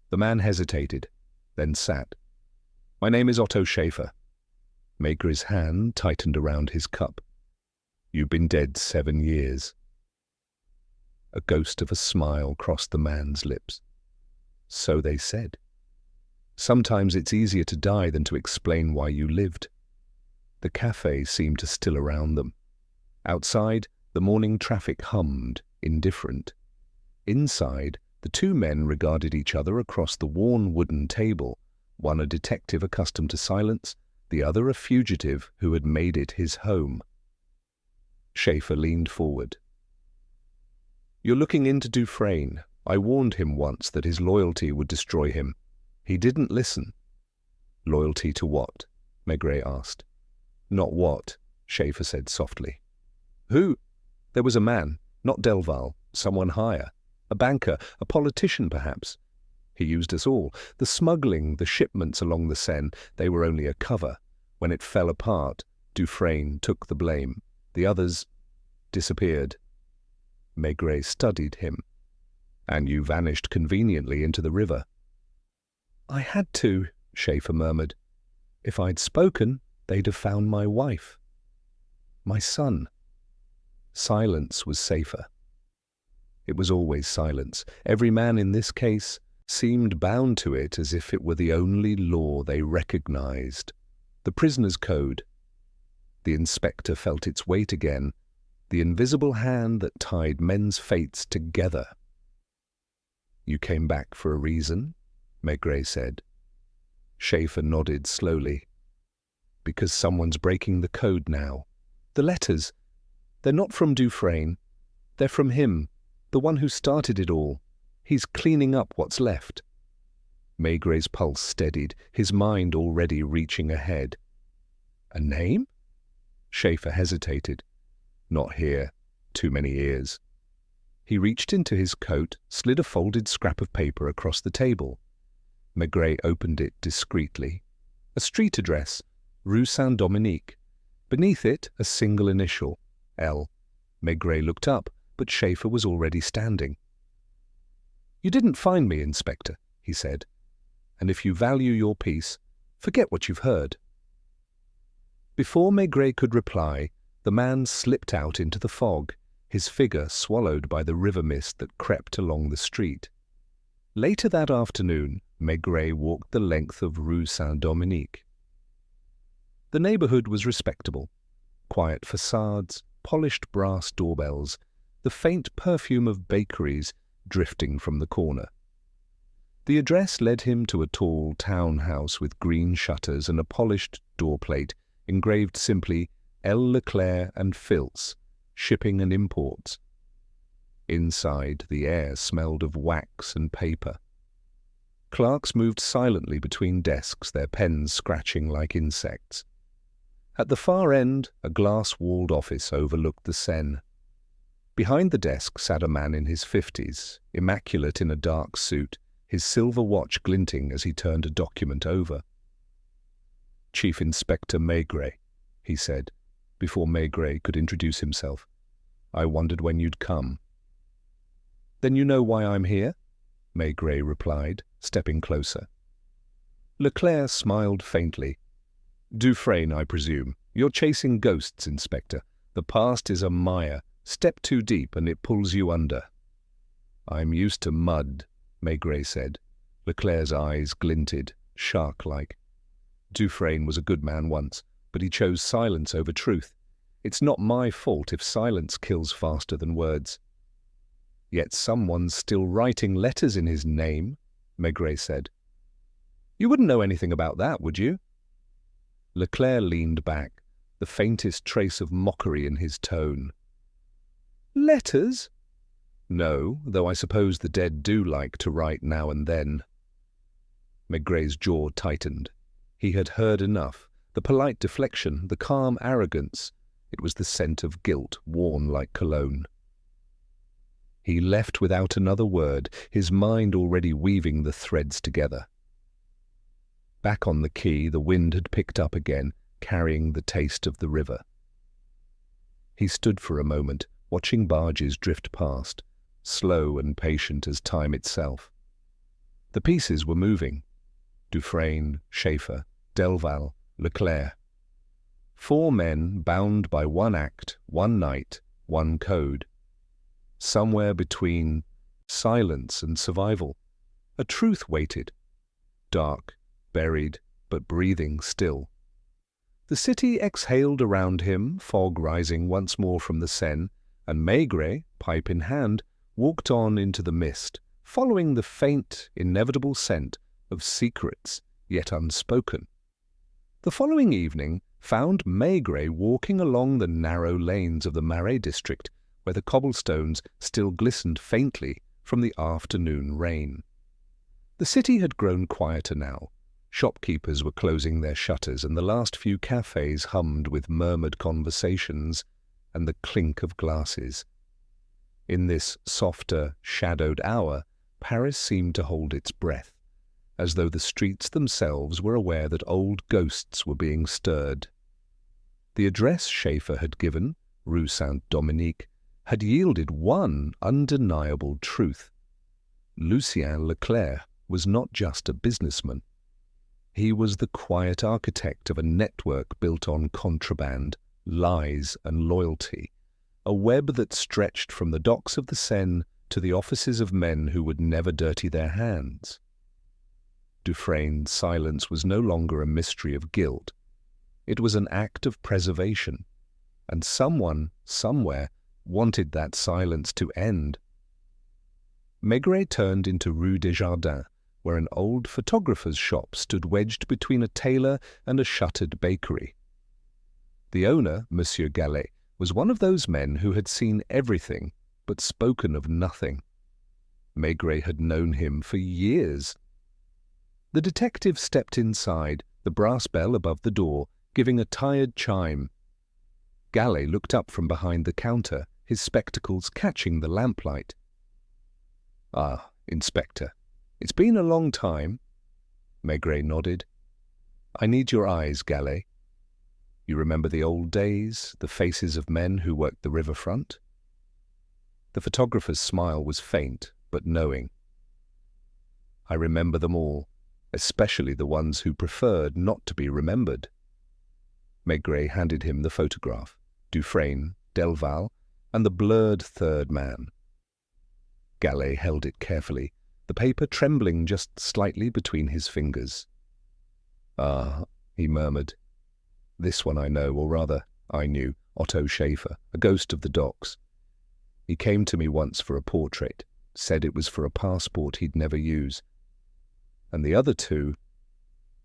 The man hesitated, then sat. "My name is Otto Schaefer." Maigret's hand tightened around his cup. "You've been dead 7 years." A ghost of a smile crossed the man's lips. So they said. Sometimes it's easier to die than to explain why you lived. The café seemed to still around them. Outside, the morning traffic hummed, indifferent. Inside, the two men regarded each other across the worn wooden table, one a detective accustomed to silence, the other a fugitive who had made it his home. Schaefer leaned forward. "You're looking into Dufresne. I warned him once that his loyalty would destroy him. He didn't listen." "Loyalty to what?" Maigret asked. "Not what," Schaefer said softly. "Who?" "There was a man. Not Delval, someone higher. A banker, a politician perhaps. He used us all. The smuggling, the shipments along the Seine, they were only a cover. When it fell apart, Dufresne took the blame. The others disappeared. Maigret studied him. And you vanished conveniently into the river. I had to, Schaefer murmured. If I'd spoken, they'd have found my wife. My son. Silence was safer. It was always silence. Every man in this case seemed bound to it as if it were the only law they recognized. The prisoner's code. The inspector felt its weight again, the invisible hand that tied men's fates together. You came back for a reason? Maigret said. Schaefer nodded slowly. Because someone's breaking the code now. The letters, they're not from Dufresne. They're from him, the one who started it all. He's cleaning up what's left. Maigret's pulse steadied, his mind already reaching ahead. A name? Schaefer hesitated. Not here. Too many ears. He reached into his coat, slid a folded scrap of paper across the table. Maigret opened it discreetly. A street address, Rue Saint-Dominique. Beneath it, a single initial, L. Maigret looked up, but Schaefer was already standing. You didn't find me, Inspector, he said. And if you value your peace, forget what you've heard. Before Maigret could reply, the man slipped out into the fog, his figure swallowed by the river mist that crept along the street. Later that afternoon, Maigret walked the length of Rue Saint-Dominique. The neighborhood was respectable. Quiet facades, polished brass doorbells, the faint perfume of bakeries drifting from the corner. The address led him to a tall townhouse with green shutters and a polished doorplate engraved simply L. Leclerc and Filz, Shipping and Imports. Inside, the air smelled of wax and paper. Clerks moved silently between desks, their pens scratching like insects. At the far end, a glass-walled office overlooked the Seine. Behind the desk sat a man in his 50s, immaculate in a dark suit, his silver watch glinting as he turned a document over. Chief Inspector Maigret, he said, before Maigret could introduce himself. I wondered when you'd come. Then you know why I'm here? Maigret replied, stepping closer. Leclerc smiled faintly. Dufresne, I presume. You're chasing ghosts, Inspector. The past is a mire. Step too deep and it pulls you under. I'm used to mud, Maigret said. Leclerc's eyes glinted, shark-like. Dufresne was a good man once, but he chose silence over truth. It's not my fault if silence kills faster than words. Yet someone's still writing letters in his name, Maigret said. You wouldn't know anything about that, would you? Leclerc leaned back, the faintest trace of mockery in his tone. Letters? No, though I suppose the dead do like to write now and then. Maigret's jaw tightened. He had heard enough. The polite deflection, the calm arrogance. It was the scent of guilt worn like cologne. He left without another word, his mind already weaving the threads together. Back on the quay, the wind had picked up again, carrying the taste of the river. He stood for a moment, watching barges drift past, slow and patient as time itself. The pieces were moving. Dufresne, Schaefer, Delval, Leclerc. 4 men bound by one act, one night, one code. Somewhere between silence and survival, a truth waited, dark, buried, but breathing still. The city exhaled around him, fog rising once more from the Seine, and Maigret, pipe in hand, walked on into the mist, following the faint, inevitable scent of secrets yet unspoken. The following evening found Maigret walking along the narrow lanes of the Marais district, where the cobblestones still glistened faintly from the afternoon rain. The city had grown quieter now. Shopkeepers were closing their shutters, and the last few cafes hummed with murmured conversations and the clink of glasses. In this softer, shadowed hour, Paris seemed to hold its breath, as though the streets themselves were aware that old ghosts were being stirred. The address Schaefer had given, Rue Saint-Dominique, had yielded one undeniable truth. Lucien Leclerc was not just a businessman. He was the quiet architect of a network built on contraband, lies and loyalty, a web that stretched from the docks of the Seine to the offices of men who would never dirty their hands. Dufresne's silence was no longer a mystery of guilt. It was an act of preservation, and someone, somewhere, wanted that silence to end. Maigret turned into Rue Desjardins, where an old photographer's shop stood wedged between a tailor and a shuttered bakery. The owner, Monsieur Gallet, was one of those men who had seen everything but spoken of nothing. Maigret had known him for years. The detective stepped inside, the brass bell above the door giving a tired chime. Gallet looked up from behind the counter, his spectacles catching the lamplight. "Ah, Inspector, it's been a long time." Maigret nodded. "I need your eyes, Gallet. You remember the old days, the faces of men who worked the riverfront?" The photographer's smile was faint but knowing. "I remember them all, especially the ones who preferred not to be remembered." Maigret handed him the photograph, Dufresne, Delval, and the blurred third man. Gallet held it carefully, the paper trembling just slightly between his fingers. "Ah," he murmured. "This one I know, or rather, I knew, Otto Schaefer, a ghost of the docks. He came to me once for a portrait, said it was for a passport he'd never use. And the other two..."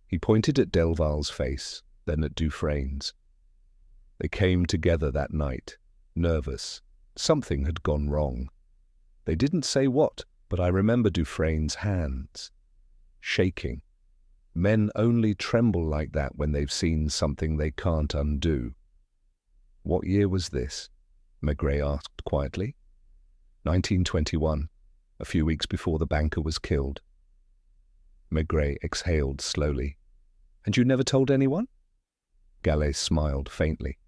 He pointed at Delval's face, then at Dufresne's. "They came together that night, nervous. Something had gone wrong. They didn't say what, but I remember Dufresne's hands, shaking. Men only tremble like that when they've seen something they can't undo." "What year was this?" Maigret asked quietly. 1921, a few weeks before the banker was killed." Maigret exhaled slowly. "And you never told anyone?" Gallet smiled faintly.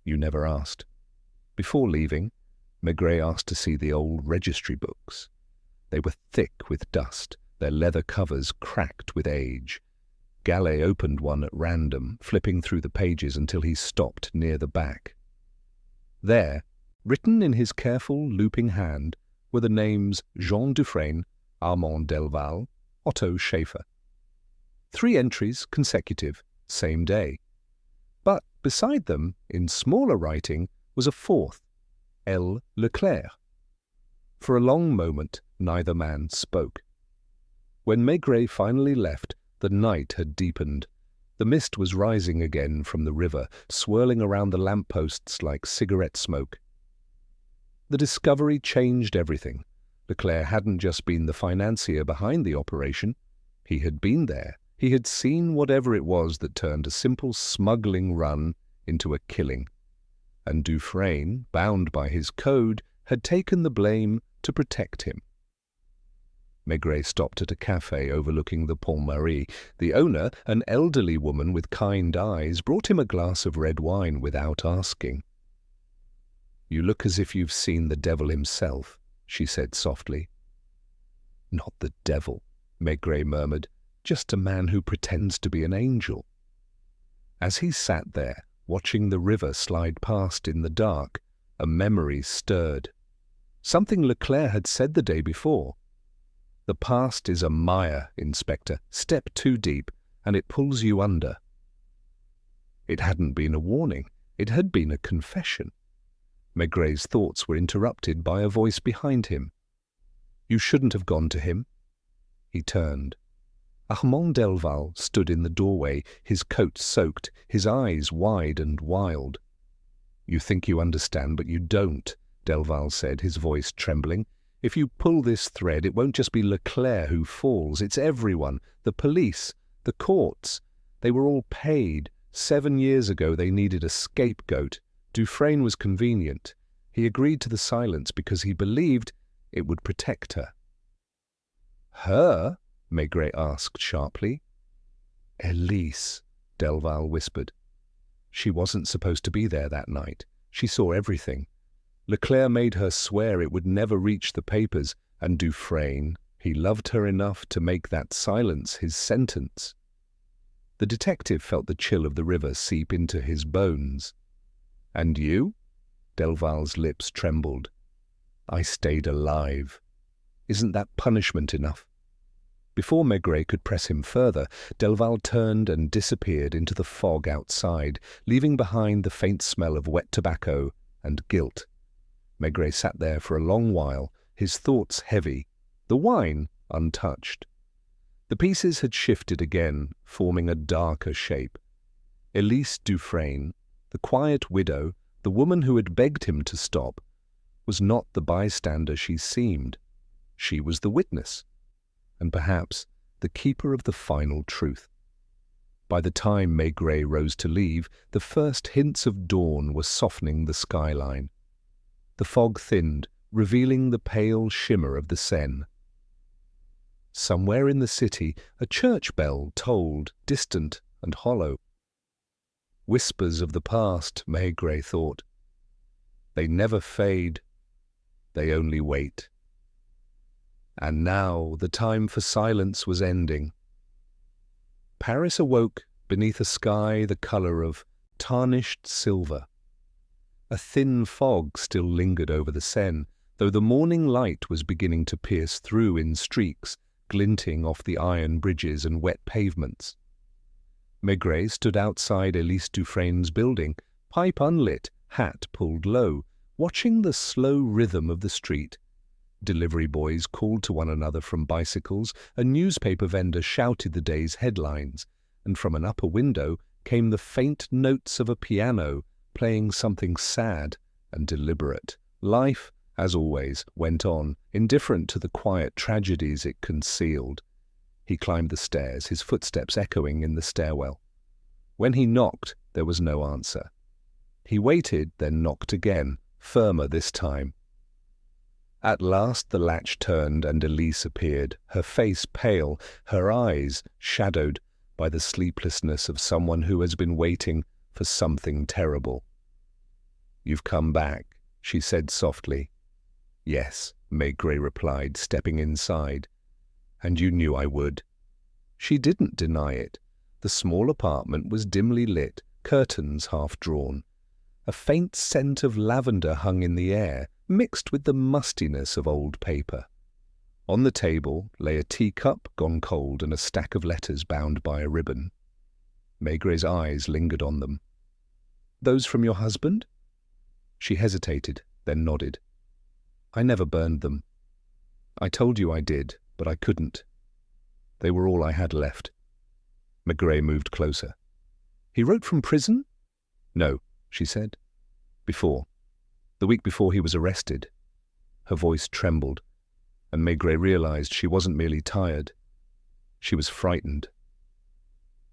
"You never asked." Before leaving, Maigret asked to see the old registry books. They were thick with dust, their leather covers cracked with age. Gallet opened one at random, flipping through the pages until he stopped near the back. There, written in his careful, looping hand, were the names Jean Dufresne, Armand Delval, Otto Schaefer. 3 entries consecutive, same day. But beside them, in smaller writing, was a 4th, L. Leclerc. For a long moment, neither man spoke. When Maigret finally left, the night had deepened. The mist was rising again from the river, swirling around the lampposts like cigarette smoke. The discovery changed everything. Leclerc hadn't just been the financier behind the operation. He had been there. He had seen whatever it was that turned a simple smuggling run into a killing. And Dufresne, bound by his code, had taken the blame to protect him. Maigret stopped at a café overlooking the Pont Marie. The owner, an elderly woman with kind eyes, brought him a glass of red wine without asking. "You look as if you've seen the devil himself," she said softly. "Not the devil," Maigret murmured, "just a man who pretends to be an angel." As he sat there, watching the river slide past in the dark, a memory stirred. Something Leclerc had said the day before. "The past is a mire, Inspector. Step too deep, and it pulls you under." It hadn't been a warning. It had been a confession. Maigret's thoughts were interrupted by a voice behind him. "You shouldn't have gone to him." He turned. Armand Delval stood in the doorway, his coat soaked, his eyes wide and wild. "You think you understand, but you don't," Delval said, his voice trembling. "If you pull this thread, it won't just be Leclerc who falls. It's everyone. The police, the courts. They were all paid. 7 years ago they needed a scapegoat. Dufresne was convenient. He agreed to the silence because he believed it would protect her. Her? Maigret asked sharply. Elise, Delval whispered. She wasn't supposed to be there that night. She saw everything. Leclerc made her swear it would never reach the papers, and Dufresne, he loved her enough to make that silence his sentence. The detective felt the chill of the river seep into his bones. And you? Delval's lips trembled. I stayed alive. Isn't that punishment enough? Before Maigret could press him further, Delval turned and disappeared into the fog outside, leaving behind the faint smell of wet tobacco and guilt. Maigret sat there for a long while, his thoughts heavy, the wine untouched. The pieces had shifted again, forming a darker shape. Elise Dufresne, the quiet widow, the woman who had begged him to stop, was not the bystander she seemed. She was the witness, and perhaps the keeper of the final truth. By the time Maigret rose to leave, the first hints of dawn were softening the skyline. The fog thinned, revealing the pale shimmer of the Seine. Somewhere in the city, a church bell tolled, distant and hollow. Whispers of the past, Maigret thought. They never fade, they only wait. And now the time for silence was ending. Paris awoke beneath a sky the colour of tarnished silver. A thin fog still lingered over the Seine, though the morning light was beginning to pierce through in streaks, glinting off the iron bridges and wet pavements. Maigret stood outside Elise Dufresne's building, pipe unlit, hat pulled low, watching the slow rhythm of the street. Delivery boys called to one another from bicycles, a newspaper vendor shouted the day's headlines, and from an upper window came the faint notes of a piano playing something sad and deliberate. Life, as always, went on, indifferent to the quiet tragedies it concealed. He climbed the stairs, his footsteps echoing in the stairwell. When he knocked, there was no answer. He waited, then knocked again, firmer this time. At last the latch turned and Elise appeared, her face pale, her eyes shadowed by the sleeplessness of someone who has been waiting for something terrible. "You've come back," she said softly. "Yes," Maigret replied, stepping inside. "And you knew I would." She didn't deny it. The small apartment was dimly lit, curtains half drawn. A faint scent of lavender hung in the air, mixed with the mustiness of old paper. On the table lay a teacup gone cold and a stack of letters bound by a ribbon. Maigret's eyes lingered on them. "Those from your husband?" She hesitated, then nodded. "I never burned them. I told you I did, but I couldn't. They were all I had left." Maigret moved closer. "He wrote from prison?" "No," she said. "Before. The week before he was arrested." Her voice trembled, and Maigret realized she wasn't merely tired. She was frightened.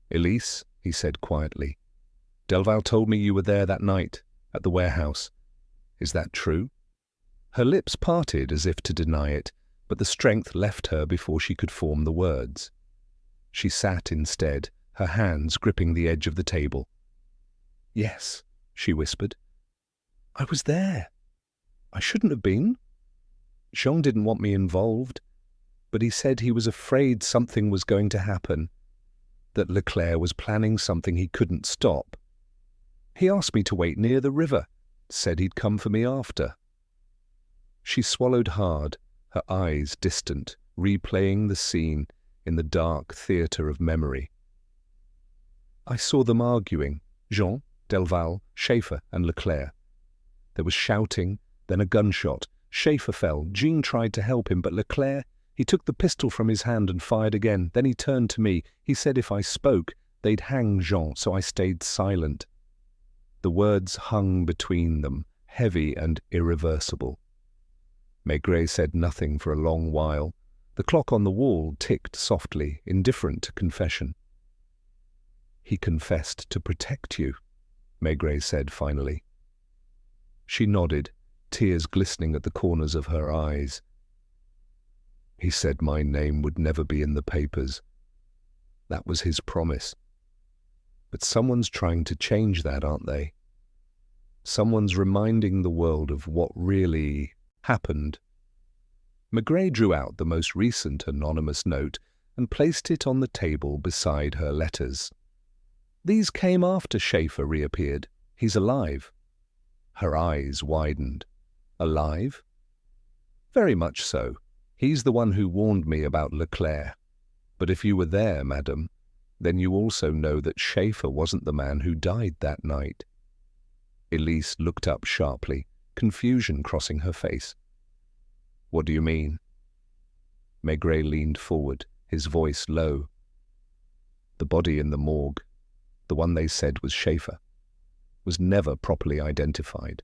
"Elise," he said quietly, "Delval told me you were there that night, at the warehouse. Is that true?" Her lips parted as if to deny it, but the strength left her before she could form the words. She sat instead, her hands gripping the edge of the table. "Yes," she whispered. "I was there. I shouldn't have been. Jean didn't want me involved, but he said he was afraid something was going to happen, that Leclerc was planning something he couldn't stop. He asked me to wait near the river, said he'd come for me after." She swallowed hard, her eyes distant, replaying the scene in the dark theatre of memory. "I saw them arguing, Jean, Delval, Schaeffer and Leclerc. There was shouting, then a gunshot. Schaeffer fell. Jean tried to help him, but Leclerc, he took the pistol from his hand and fired again. Then he turned to me. He said if I spoke, they'd hang Jean, so I stayed silent." The words hung between them, heavy and irreversible. Maigret said nothing for a long while. The clock on the wall ticked softly, indifferent to confession. "He confessed to protect you," Maigret said finally. She nodded, tears glistening at the corners of her eyes. He said my name would never be in the papers. That was his promise. But someone's trying to change that, aren't they? Someone's reminding the world of what really happened. Maigret drew out the most recent anonymous note and placed it on the table beside her letters. These came after Schaefer reappeared. He's alive. Her eyes widened. Alive? Very much so. He's the one who warned me about Leclerc. But if you were there, madam, then you also know that Schaefer wasn't the man who died that night. Elise looked up sharply, confusion crossing her face. What do you mean? Maigret leaned forward, his voice low. The body in the morgue, the one they said was Schaefer, was never properly identified.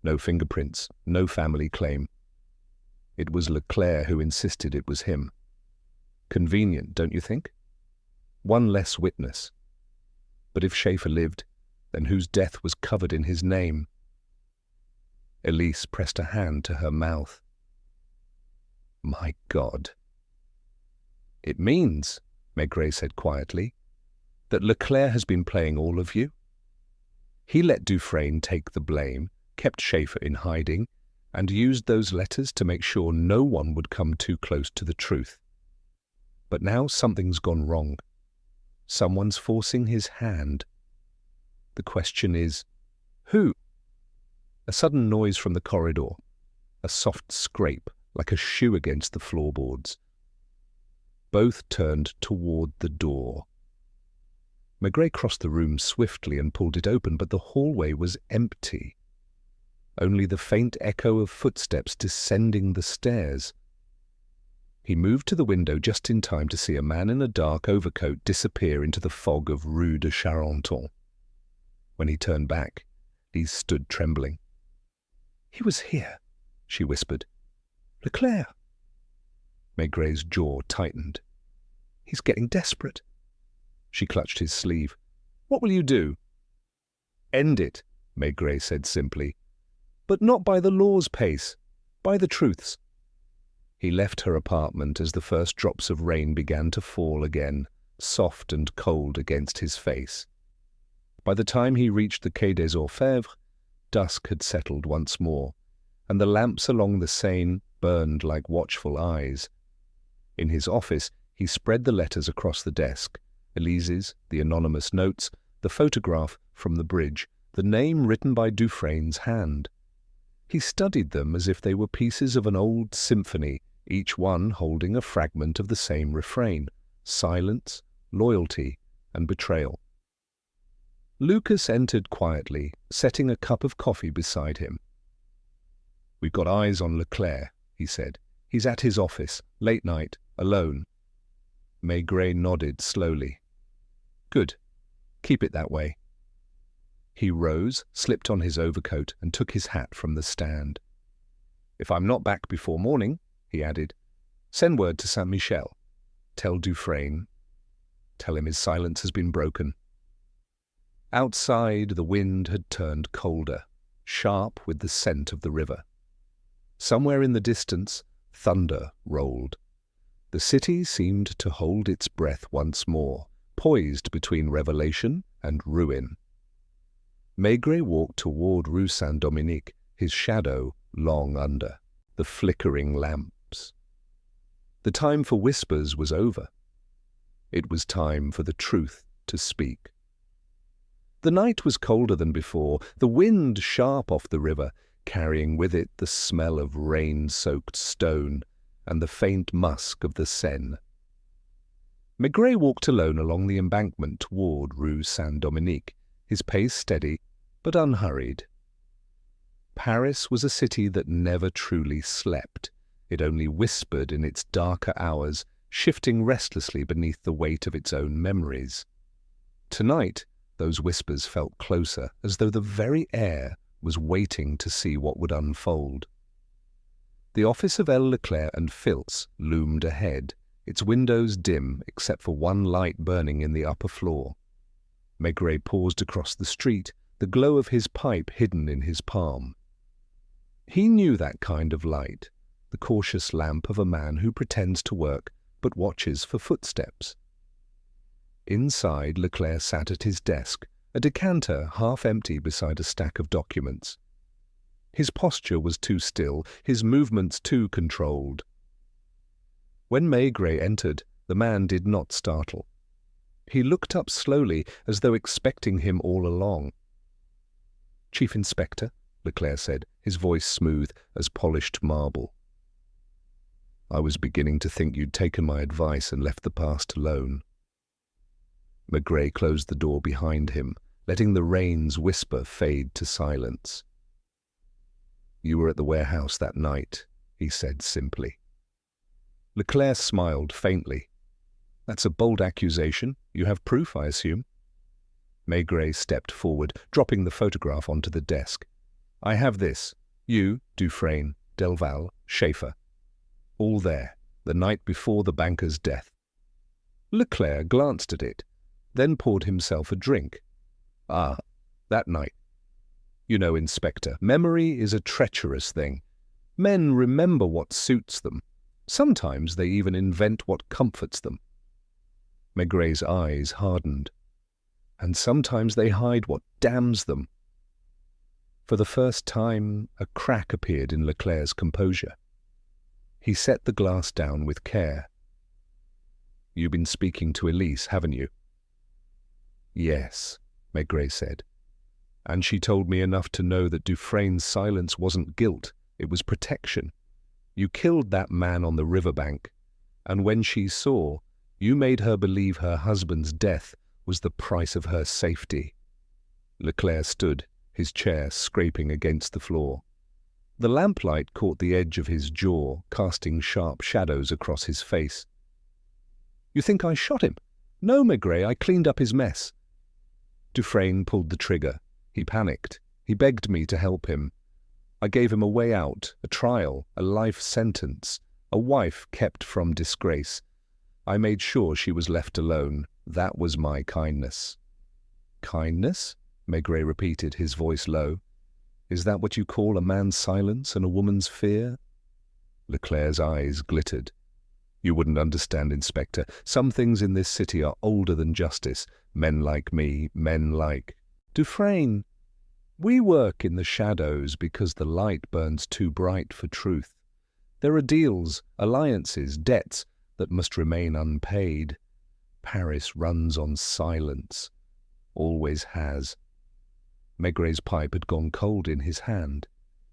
No fingerprints, no family claim. It was Leclerc who insisted it was him. Convenient, don't you think? One less witness. But if Schaefer lived, then whose death was covered in his name? Elise pressed a hand to her mouth. My God. It means, Maigret said quietly, that Leclerc has been playing all of you. He let Dufresne take the blame, kept Schaefer in hiding, and used those letters to make sure no one would come too close to the truth. But now something's gone wrong. Someone's forcing his hand. The question is, who? A sudden noise from the corridor, a soft scrape like a shoe against the floorboards. Both turned toward the door. Maigret crossed the room swiftly and pulled it open, but the hallway was empty. Only the faint echo of footsteps descending the stairs. He moved to the window just in time to see a man in a dark overcoat disappear into the fog of Rue de Charenton. When he turned back, Lise stood trembling. He was here, she whispered. Leclerc. Maigret's jaw tightened. He's getting desperate. She clutched his sleeve. What will you do? End it, Maigret said simply. But not by the law's pace, by the truth's. He left her apartment as the first drops of rain began to fall again, soft and cold against his face. By the time he reached the Quai des Orfèvres, dusk had settled once more, and the lamps along the Seine burned like watchful eyes. In his office, he spread the letters across the desk, Elise's, the anonymous notes, the photograph from the bridge, the name written by Dufresne's hand. He studied them as if they were pieces of an old symphony, each one holding a fragment of the same refrain: silence, loyalty, and betrayal. Lucas entered quietly, setting a cup of coffee beside him. We've got eyes on Leclerc, he said. He's at his office, late night, alone. Maigret nodded slowly. Good. Keep it that way. He rose, slipped on his overcoat, and took his hat from the stand. If I'm not back before morning, he added, send word to Saint-Michel. Tell Dufresne. Tell him his silence has been broken. Outside, the wind had turned colder, sharp with the scent of the river. Somewhere in the distance, thunder rolled. The city seemed to hold its breath once more, poised between revelation and ruin. Maigret walked toward Rue Saint-Dominique, his shadow long under the flickering lamps. The time for whispers was over. It was time for the truth to speak. The night was colder than before, the wind sharp off the river, carrying with it the smell of rain-soaked stone and the faint musk of the Seine. Maigret walked alone along the embankment toward Rue Saint-Dominique, his pace steady but unhurried. Paris was a city that never truly slept. It only whispered in its darker hours, shifting restlessly beneath the weight of its own memories. Tonight, those whispers felt closer, as though the very air was waiting to see what would unfold. The office of L. Leclerc and Filz loomed ahead, its windows dim except for one light burning in the upper floor. Maigret paused across the street, the glow of his pipe hidden in his palm. He knew that kind of light, the cautious lamp of a man who pretends to work but watches for footsteps. Inside, Leclerc sat at his desk, a decanter half empty beside a stack of documents. His posture was too still, his movements too controlled. When Maigret entered, the man did not startle. He looked up slowly, as though expecting him all along. "Chief Inspector," Leclerc said, his voice smooth as polished marble. "I was beginning to think you'd taken my advice and left the past alone." Maigret closed the door behind him, letting the rain's whisper fade to silence. "You were at the warehouse that night," he said simply. Leclerc smiled faintly. "That's a bold accusation. You have proof, I assume?" Maigret stepped forward, dropping the photograph onto the desk. "I have this. You, Dufresne, Delval, Schaefer. All there, the night before the banker's death." Leclerc glanced at it, then poured himself a drink. "Ah, that night. You know, Inspector, memory is a treacherous thing. Men remember what suits them. Sometimes they even invent what comforts them." Maigret's eyes hardened. "And sometimes they hide what damns them." For the first time, a crack appeared in Leclerc's composure. He set the glass down with care. "You've been speaking to Elise, haven't you?" "Yes," Maigret said. "And she told me enough to know that Dufresne's silence wasn't guilt, it was protection. You killed that man on the riverbank, and when she saw, you made her believe her husband's death was the price of her safety." Leclerc stood, his chair scraping against the floor. The lamplight caught the edge of his jaw, casting sharp shadows across his face. "You think I shot him?" "No, Maigret, I cleaned up his mess." Dufresne pulled the trigger. He panicked. He begged me to help him. I gave him a way out, a trial, a life sentence, a wife kept from disgrace. I made sure she was left alone. That was my kindness." "Kindness?" Maigret repeated, his voice low. "Is that what you call a man's silence and a woman's fear?" Leclerc's eyes glittered. "You wouldn't understand, Inspector. Some things in this city are older than justice. Men like me, men like Dufresne. We work in the shadows because the light burns too bright for truth. There are deals, alliances, debts that must remain unpaid. Paris runs on silence. Always has." Maigret's pipe had gone cold in his hand.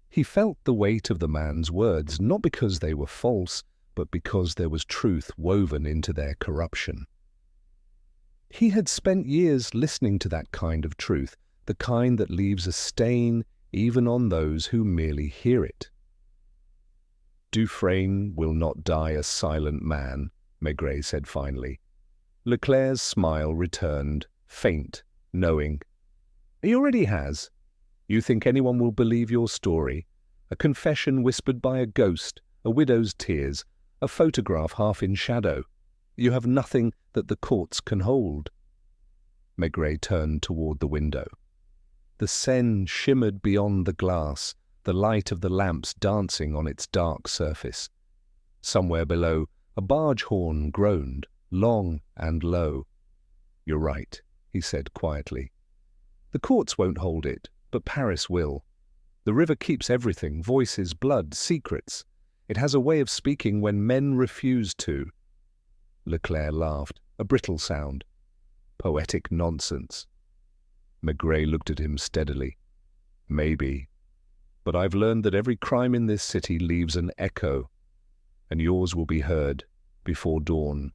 He felt the weight of the man's words, not because they were false, but because there was truth woven into their corruption. He had spent years listening to that kind of truth, the kind that leaves a stain even on those who merely hear it. "Dufresne will not die a silent man," Maigret said finally. Leclerc's smile returned, faint, knowing. "He already has. You think anyone will believe your story? A confession whispered by a ghost, a widow's tears, a photograph half in shadow. You have nothing that the courts can hold." Maigret turned toward the window. The Seine shimmered beyond the glass, the light of the lamps dancing on its dark surface. Somewhere below, a barge horn groaned, long and low. "You're right," he said quietly. "The courts won't hold it, but Paris will. The river keeps everything, voices, blood, secrets. It has a way of speaking when men refuse to." Leclerc laughed, a brittle sound. "Poetic nonsense." Maigret looked at him steadily. "Maybe. But I've learned that every crime in this city leaves an echo, and yours will be heard before dawn."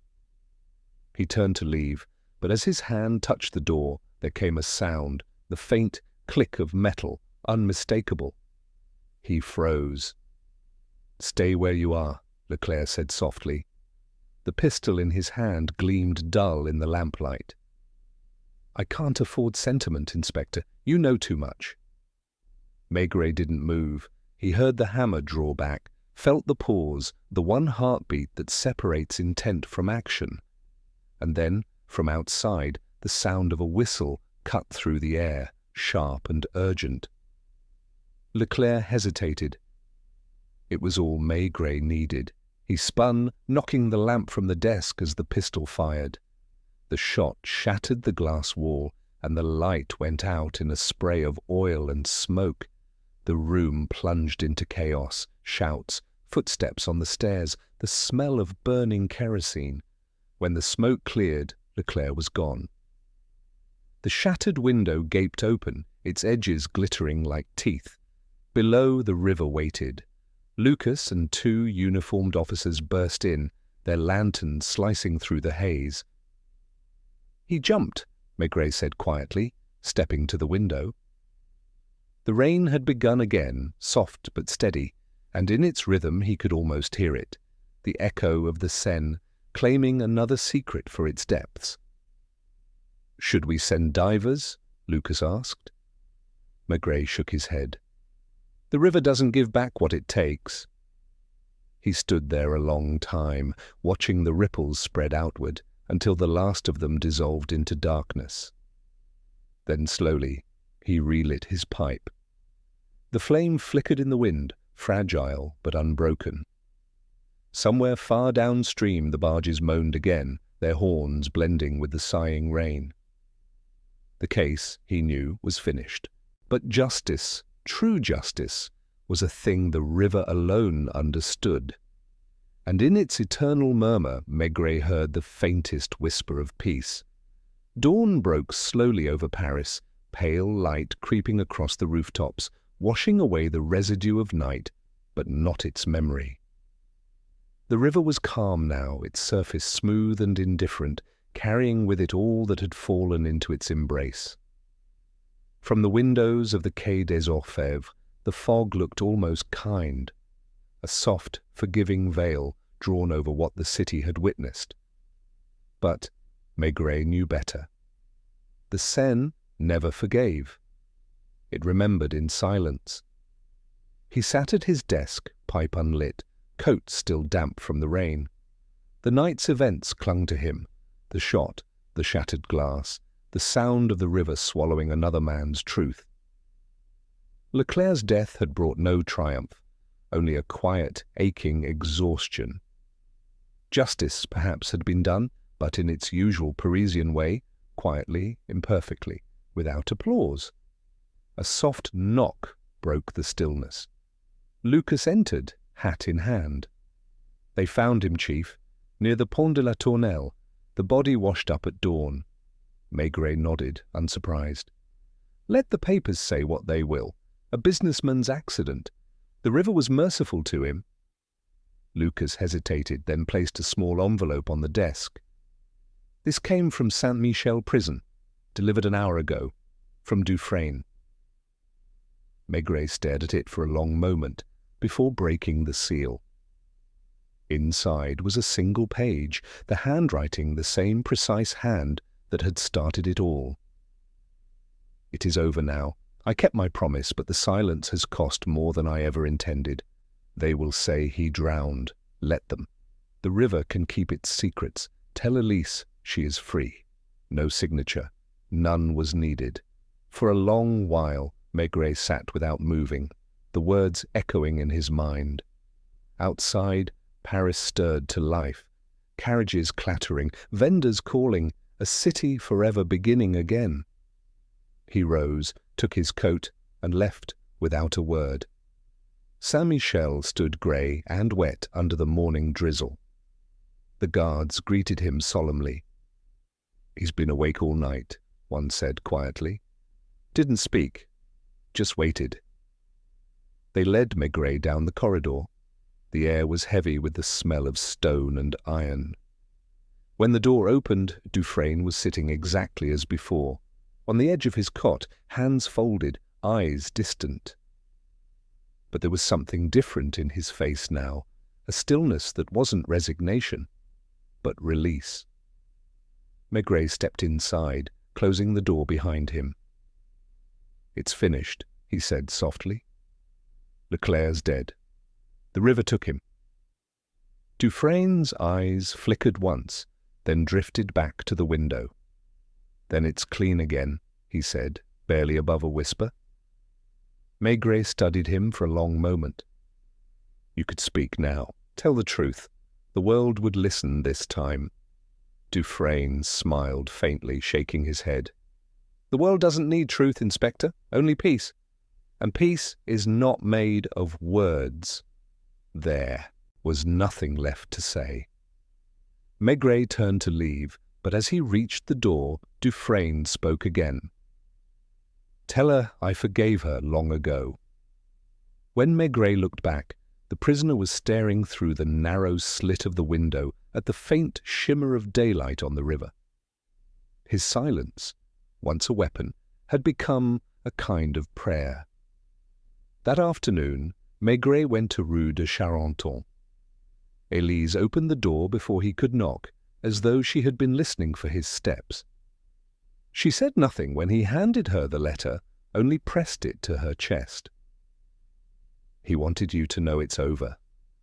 He turned to leave, but as his hand touched the door, there came a sound, the faint click of metal, unmistakable. He froze. "Stay where you are," Leclerc said softly. The pistol in his hand gleamed dull in the lamplight. "I can't afford sentiment, Inspector. You know too much." Maigret didn't move. He heard the hammer draw back, felt the pause, the one heartbeat that separates intent from action. And then, from outside, the sound of a whistle cut through the air, sharp and urgent. Leclerc hesitated, It was all Maigret needed. He spun, knocking the lamp from the desk as the pistol fired. The shot shattered the glass wall, and the light went out in a spray of oil and smoke. The room plunged into chaos, shouts, footsteps on the stairs, the smell of burning kerosene. When the smoke cleared, Leclerc was gone. The shattered window gaped open, its edges glittering like teeth. Below, the river waited. Lucas and 2 uniformed officers burst in, their lanterns slicing through the haze. "He jumped," Maigret said quietly, stepping to the window. The rain had begun again, soft but steady, and in its rhythm he could almost hear it, the echo of the Seine, claiming another secret for its depths. "Should we send divers?" Lucas asked. Maigret shook his head. "The river doesn't give back what it takes." He stood there a long time, watching the ripples spread outward, until the last of them dissolved into darkness. Then slowly he relit his pipe. The flame flickered in the wind, fragile but unbroken. Somewhere far downstream the barges moaned again, their horns blending with the sighing rain. The case, he knew, was finished. But justice, true justice, was a thing the river alone understood. And in its eternal murmur, Maigret heard the faintest whisper of peace. Dawn broke slowly over Paris, pale light creeping across the rooftops, washing away the residue of night, but not its memory. The river was calm now, its surface smooth and indifferent, carrying with it all that had fallen into its embrace. From the windows of the Quai des Orfèvres, the fog looked almost kind, a soft, forgiving veil drawn over what the city had witnessed. But Maigret knew better. The Seine never forgave. It remembered in silence. He sat at his desk, pipe unlit, coat still damp from the rain. The night's events clung to him, the shot, the shattered glass, the sound of the river swallowing another man's truth. Leclerc's death had brought no triumph, only a quiet, aching exhaustion. Justice, perhaps, had been done, but in its usual Parisian way, quietly, imperfectly, without applause. A soft knock broke the stillness. Lucas entered, hat in hand. "They found him, Chief, near the Pont de la Tournelle, the body washed up at dawn." Maigret nodded, unsurprised. "Let the papers say what they will. A businessman's accident. The river was merciful to him." Lucas hesitated, then placed a small envelope on the desk. "This came from Saint-Michel prison, delivered an hour ago, from Dufresne." Maigret stared at it for a long moment, before breaking the seal. Inside was a single page, the handwriting the same precise hand that had started it all. "It is over now. I kept my promise, but the silence has cost more than I ever intended. They will say he drowned. Let them. The river can keep its secrets. Tell Elise she is free." No signature. None was needed. For a long while, Maigret sat without moving, the words echoing in his mind. Outside, Paris stirred to life. Carriages clattering, vendors calling, a city forever beginning again. He rose, took his coat, and left without a word. Saint-Michel stood grey and wet under the morning drizzle. The guards greeted him solemnly. "He's been awake all night," one said quietly. "Didn't speak, just waited." They led Maigret down the corridor. The air was heavy with the smell of stone and iron. When the door opened, Dufresne was sitting exactly as before, on the edge of his cot, hands folded, eyes distant. But there was something different in his face now, a stillness that wasn't resignation, but release. Maigret stepped inside, closing the door behind him. "It's finished," he said softly. "Leclerc's dead. The river took him." Dufresne's eyes flickered once, then drifted back to the window. "Then it's clean again," he said, barely above a whisper. Maigret studied him for a long moment. You could speak now. Tell the truth. The world would listen this time. Dufresne smiled faintly, shaking his head. The world doesn't need truth, Inspector, only peace. And peace is not made of words. There was nothing left to say. Maigret turned to leave, but as he reached the door, Dufresne spoke again. Tell her I forgave her long ago. When Maigret looked back, the prisoner was staring through the narrow slit of the window at the faint shimmer of daylight on the river. His silence, once a weapon, had become a kind of prayer. That afternoon, Maigret went to Rue de Charenton. Élise opened the door before he could knock, as though she had been listening for his steps. She said nothing when he handed her the letter, only pressed it to her chest. He wanted you to know it's over,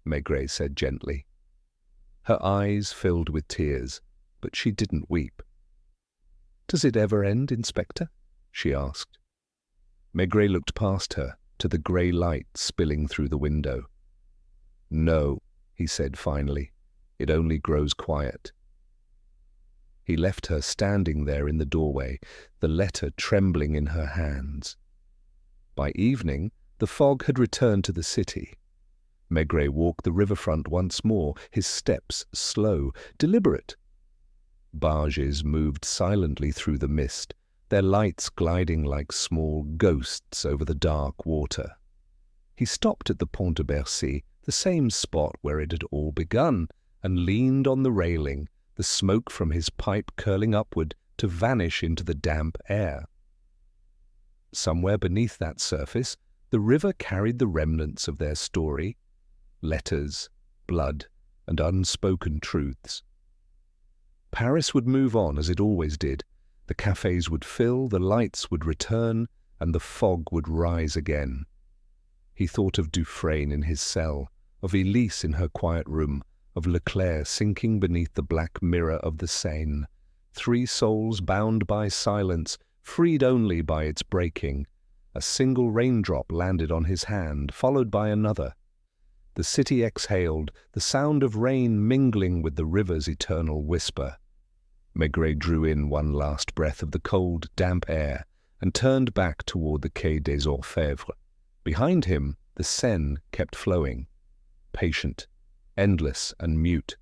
Maigret said gently. Her eyes filled with tears, but she didn't weep. Does it ever end, Inspector? She asked. Maigret looked past her, to the grey light spilling through the window. No, he said finally, it only grows quiet. He left her standing there in the doorway, the letter trembling in her hands. By evening, the fog had returned to the city. Maigret walked the riverfront once more, his steps slow, deliberate. Barges moved silently through the mist, their lights gliding like small ghosts over the dark water. He stopped at the Pont de Bercy, the same spot where it had all begun, and leaned on the railing, the smoke from his pipe curling upward to vanish into the damp air. Somewhere beneath that surface, the river carried the remnants of their story, letters, blood, and unspoken truths. Paris would move on as it always did. The cafes would fill, the lights would return, and the fog would rise again. He thought of Dufresne in his cell, of Élise in her quiet room, of Leclerc sinking beneath the black mirror of the Seine, three souls bound by silence, freed only by its breaking. A single raindrop landed on his hand, followed by another. The city exhaled, the sound of rain mingling with the river's eternal whisper. Maigret drew in one last breath of the cold, damp air and turned back toward the Quai des Orfèvres. Behind him, the Seine kept flowing, patient, endless and mute.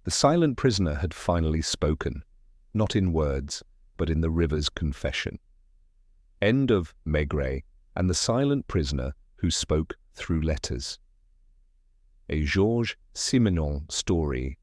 The silent prisoner had finally spoken, not in words, but in the river's confession. End of Maigret and the silent prisoner who spoke through letters. A Georges Simenon story